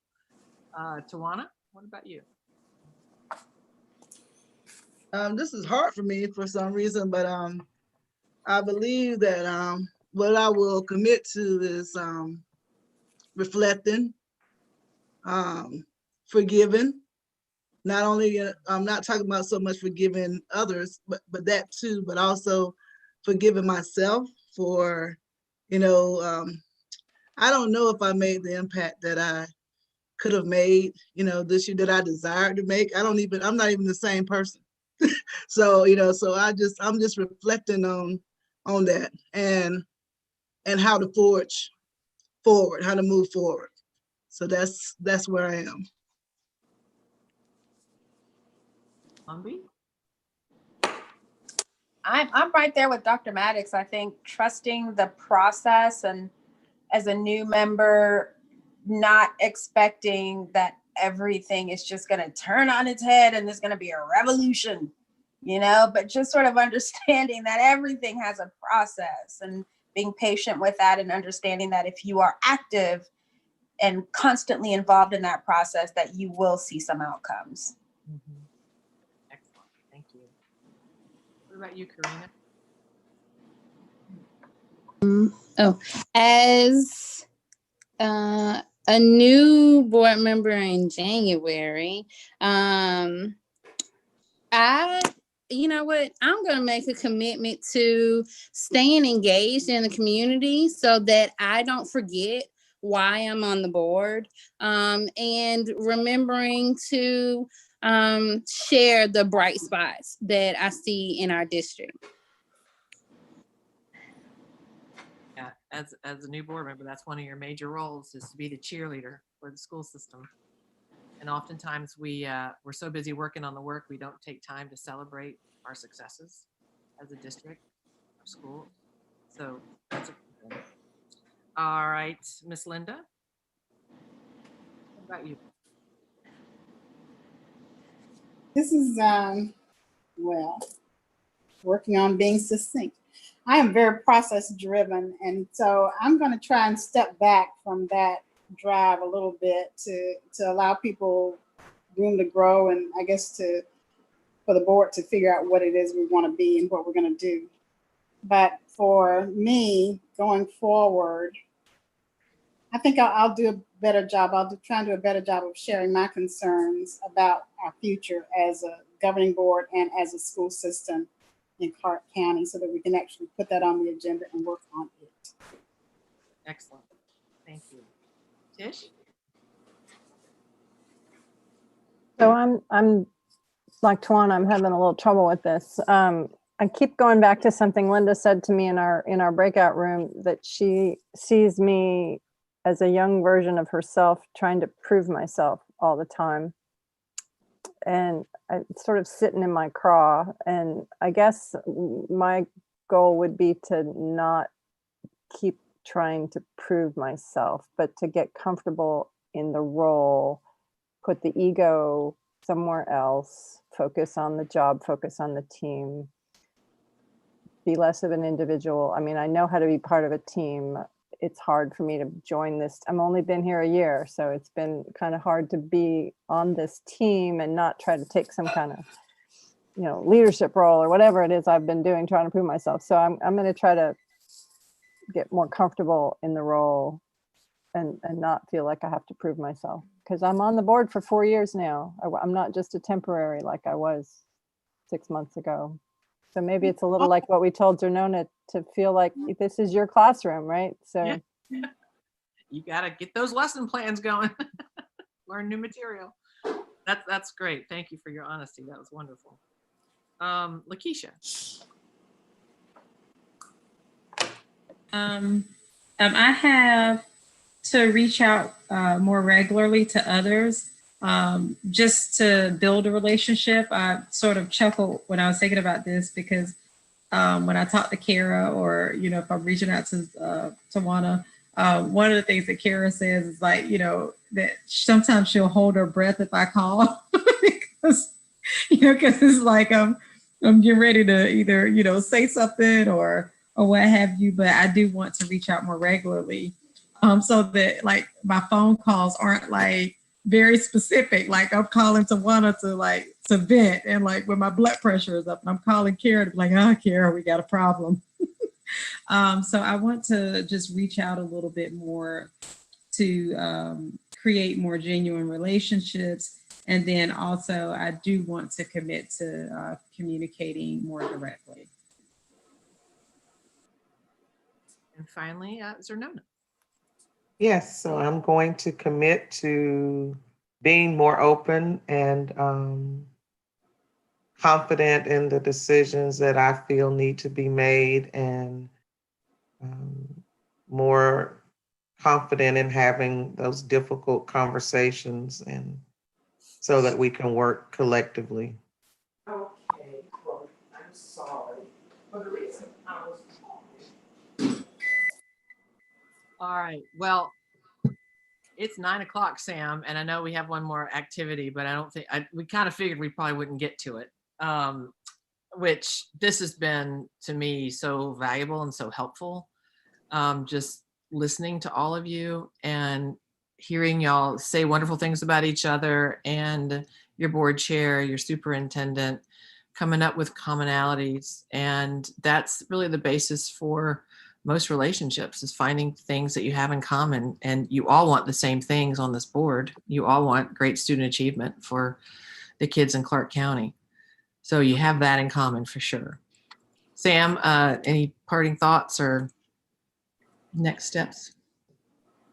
Tawana, what about you?
This is hard for me for some reason, but I believe that what I will commit to is reflecting, forgiving. Not only I'm not talking about so much forgiving others, but that too, but also forgiving myself for, I don't know if I made the impact that I could have made, this year that I desired to make. I'm not even the same person. So, I'm just reflecting on that and how to forge forward, how to move forward. So that's where I am.
I'm right there with Dr. Maddox. I think trusting the process, and as a new member, not expecting that everything is just going to turn on its head and there's going to be a revolution, but just sort of understanding that everything has a process and being patient with that, and understanding that if you are active and constantly involved in that process, that you will see some outcomes.
Mm-hmm. Excellent. Thank you. What about you, Karina?
As a new board member in January, you know what? I'm going to make a commitment to staying engaged in the community so that I don't forget why I'm on the board, and remembering to share the bright spots that I see in our district.
Yeah, as a new board member, that's one of your major roles, is to be the cheerleader for the school system. And oftentimes we're so busy working on the work, we don't take time to celebrate our successes as a district, our school. So that's a good thing. All right, Miss Linda, what about you?
This is, working on being succinct. I am very process driven. And so I'm going to try and step back from that drive a little bit to allow people room to grow, and I guess for the board to figure out what it is we want to be and what we're going to do. But for me, going forward, I think I'll do a better job. Try and do a better job of sharing my concerns about our future as a governing board and as a school system in Clark County, so that we can actually put that on the agenda and work on it.
Excellent. Thank you. Tish?
So I'm like Tawana, I'm having a little trouble with this. I keep going back to something Linda said to me in our breakout room, that she sees me as a young version of herself trying to prove myself all the time. And it's sort of sitting in my craw. And I guess my goal would be to not keep trying to prove myself, but to get comfortable in the role, put the ego somewhere else, focus on the job, focus on the team, be less of an individual. I mean, I know how to be part of a team. It's hard for me to join this. I've only been here a year, so it's been kind of hard to be on this team and not try to take some kind of, leadership role or whatever it is I've been doing, trying to prove myself. So I'm going to try to get more comfortable in the role and not feel like I have to prove myself, because I'm on the board for 4 years now. I'm not just a temporary like I was 6 months ago. So maybe it's a little like what we told Zernona, to feel like this is your classroom, right? So
yeah. You got to get those lesson plans going. Learn new material. That's great. Thank you for your honesty. That was wonderful. Lakeisha.
I have to reach out more regularly to others, just to build a relationship. I sort of chuckled when I was thinking about this, because when I talk to Kara, or if I'm reaching out to Tawana, one of the things that Kara says is like, that sometimes she'll hold her breath if I call, because it's like I'm getting ready to either say something or what have you. But I do want to reach out more regularly, so that like my phone calls aren't like very specific. Like I'm calling Tawana to vent, and like when my blood pressure is up, and I'm calling Kara to be like, oh, Kara, we got a problem. So I want to just reach out a little bit more to create more genuine relationships. And then also I do want to commit to communicating more directly.
And finally, Zernona.
Yes, so I'm going to commit to being more open and confident in the decisions that I feel need to be made, and more confident in having those difficult conversations, and so that we can work collectively. Okay, well, I'm sorry for the reason I was.
All right. Well, it's 9 o'clock, Sam, and I know we have one more activity, but I don't think we kind of figured we probably wouldn't get to it. Which this has been to me so valuable and so helpful. Just listening to all of you and hearing y'all say wonderful things about each other, and your board chair, your superintendent, coming up with commonalities. And that's really the basis for most relationships, is finding things that you have in common. And you all want the same things on this board. You all want great student achievement for the kids in Clark County. So you have that in common for sure. Sam, any parting thoughts or next steps?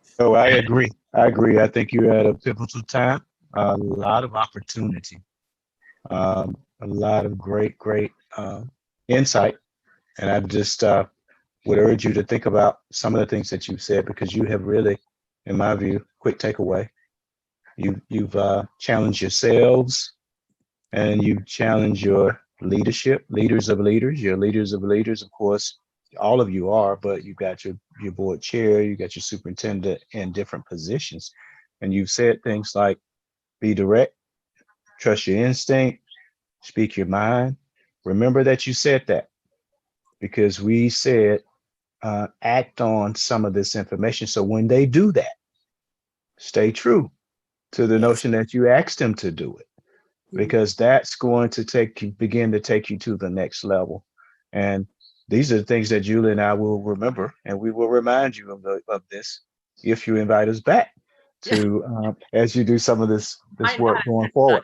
So I agree. I think you're at a pivotal time. A lot of opportunity, a lot of great insight. And I just would urge you to think about some of the things that you've said, because you have really, in my view, quick takeaway. You've challenged yourselves, and you challenge your leadership, leaders of leaders. You're leaders of leaders, of course, all of you are, but you've got your board chair, you got your superintendent in different positions. And you've said things like, be direct, trust your instinct, speak your mind. Remember that you said that, because we said, act on some of this information. So when they do that, stay true to the notion that you asked them to do it, because that's going to begin to take you to the next level. And these are the things that Julie and I will remember, and we will remind you of this if you invite us back to as you do some of this work going forward.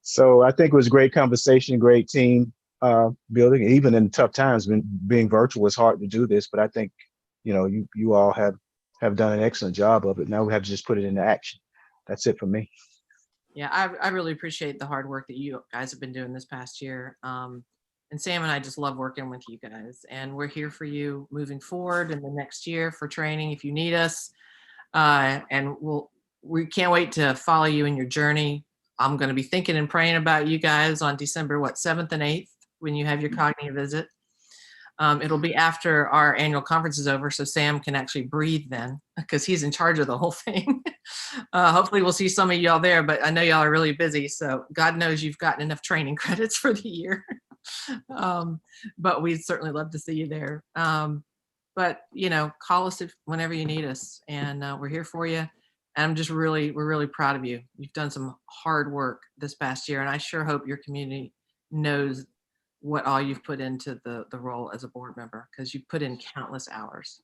So I think it was a great conversation, great team building. Even in tough times, being virtual is hard to do this, but I think you all have done an excellent job of it. Now we have to just put it into action. That's it for me.
Yeah, I really appreciate the hard work that you guys have been doing this past year. And Sam and I just love working with you guys, and we're here for you moving forward in the next year for training if you need us. And we can't wait to follow you in your journey. I'm going to be thinking and praying about you guys on December 7th and 8th when you have your cognitive visit. It'll be after our annual conference is over, so Sam can actually breathe then, because he's in charge of the whole thing. Hopefully we'll see some of y'all there, but I know y'all are really busy, so God knows you've gotten enough training credits for the year. But we'd certainly love to see you there. But call us whenever you need us, and we're here for you. And we're really proud of you. You've done some hard work this past year, and I sure hope your community knows what all you've put into the role as a board member, because you put in countless hours,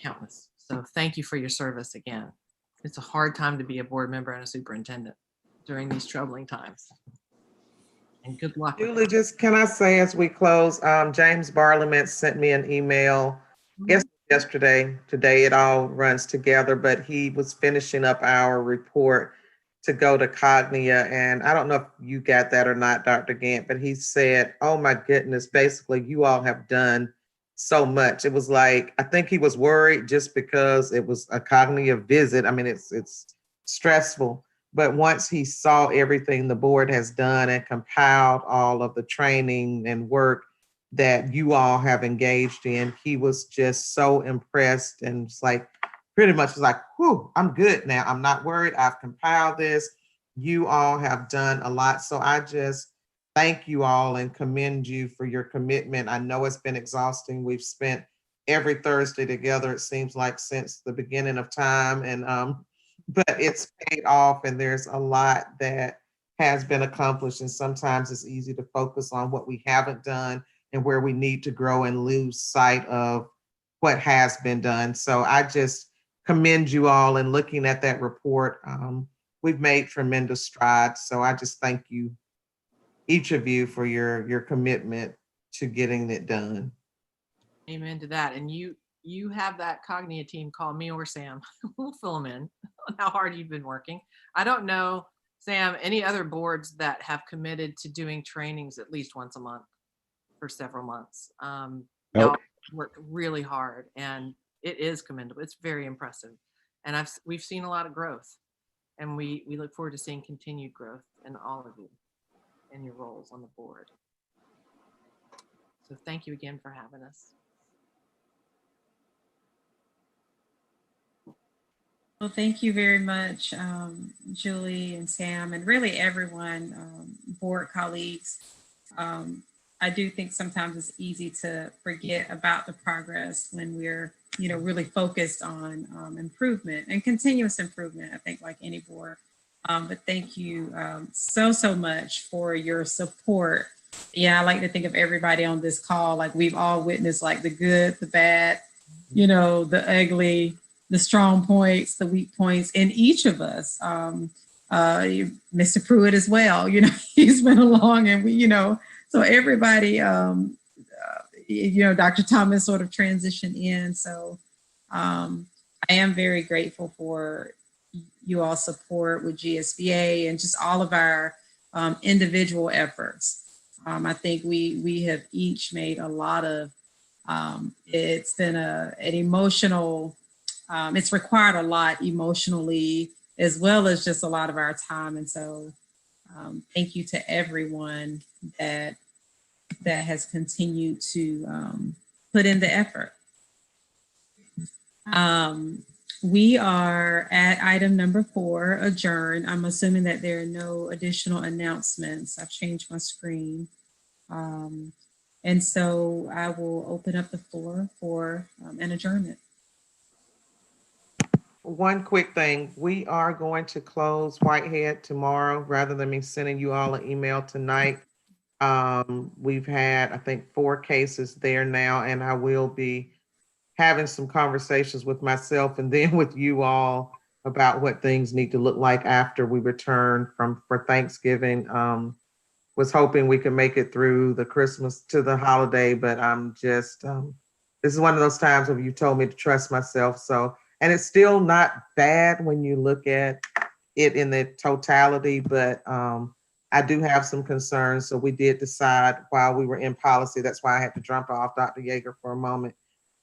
countless. So thank you for your service again. It's a hard time to be a board member and a superintendent during these troubling times. And good luck.
Julie, just can I say as we close, James Barliament sent me an email yesterday. Today it all runs together, but he was finishing up our report to go to Cognia. And I don't know if you got that or not, Dr. Gant, but he said, oh my goodness, basically you all have done so much. It was like, I think he was worried just because it was a Cognia visit. I mean, it's stressful. But once he saw everything the board has done and compiled all of the training and work that you all have engaged in, he was just so impressed, and it's like, pretty much was like, whew, I'm good now. I'm not worried. I've compiled this. You all have done a lot. So I just thank you all and commend you for your commitment. I know it's been exhausting. We've spent every Thursday together, it seems like, since the beginning of time. And but it's paid off and there's a lot that has been accomplished. And sometimes it's easy to focus on what we haven't done and where we need to grow and lose sight of what has been done. So I just commend you all in looking at that report. We've made tremendous strides. So I just thank you, each of you, for your commitment to getting it done.
Amen to that. And you have that Cognia team, call me or Sam. We'll fill them in on how hard you've been working. I don't know, Sam, any other boards that have committed to doing trainings at least once a month for several months.
Nope.
Y'all worked really hard and it is commendable. It's very impressive. And we've seen a lot of growth and we look forward to seeing continued growth in all of you and your roles on the board. So thank you again for having us.
Well, thank you very much, Julie and Sam, and really everyone, board colleagues. I do think sometimes it's easy to forget about the progress when we're, really focused on improvement and continuous improvement, I think, like any board. But thank you so much for your support. Yeah, I like to think of everybody on this call, like we've all witnessed like the good, the bad, the ugly, the strong points, the weak points in each of us. Mr. Pruitt as well, he's been along and we, so everybody, Dr. Thomas sort of transitioned in. So I am very grateful for you all support with GSBA and just all of our individual efforts. I think we have each made a lot of, it's been an emotional, it's required a lot emotionally, as well as just a lot of our time. And so thank you to everyone that has continued to put in the effort. We are at item number 4, adjourn. I'm assuming that there are no additional announcements. I've changed my screen. And so I will open up the floor for an adjournment.
One quick thing, we are going to close Whitehead tomorrow rather than me sending you all an email tonight. We've had, I think, 4 cases there now, and I will be having some conversations with myself and then with you all about what things need to look like after we return for Thanksgiving. Was hoping we could make it through the Christmas to the holiday, but I'm just, this is one of those times where you told me to trust myself. So, and it's still not bad when you look at it in the totality, but I do have some concerns. So we did decide while we were in policy, that's why I had to jump off Dr. Yeager for a moment,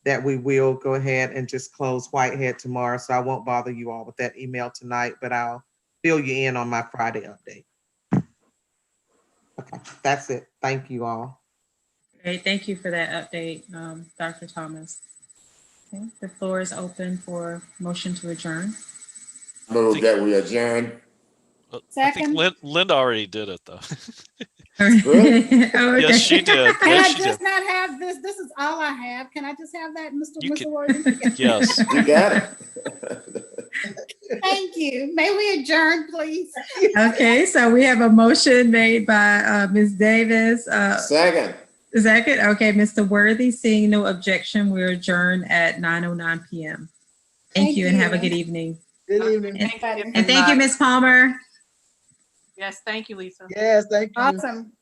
that we will go ahead and just close Whitehead tomorrow. So I won't bother you all with that email tonight, but I'll fill you in on my Friday update. Okay, that's it. Thank you all.
Great, thank you for that update, Dr. Thomas. Okay, the floor is open for motion to adjourn.
Move that we adjourn.
I think Linda already did it though.
Really?
Okay.
Yes, she did.
Can
Yes,
I
she
just
did.
not have this? This is all I have. Can I just have that, Mr.
You
Mr.
can-
Worthing?
Yes.
You got it.
Thank you. May we adjourn, please?
Okay, so we have a motion made by Ms. Davis.
Second.
Second, okay, Mr. Worthy, seeing no objection, we're adjourned at 9:09 p.m. Thank you and have a good evening.
Good evening.
And thank you, Ms. Palmer.
Yes, thank you, Lisa.
Yes, thank you.
Awesome.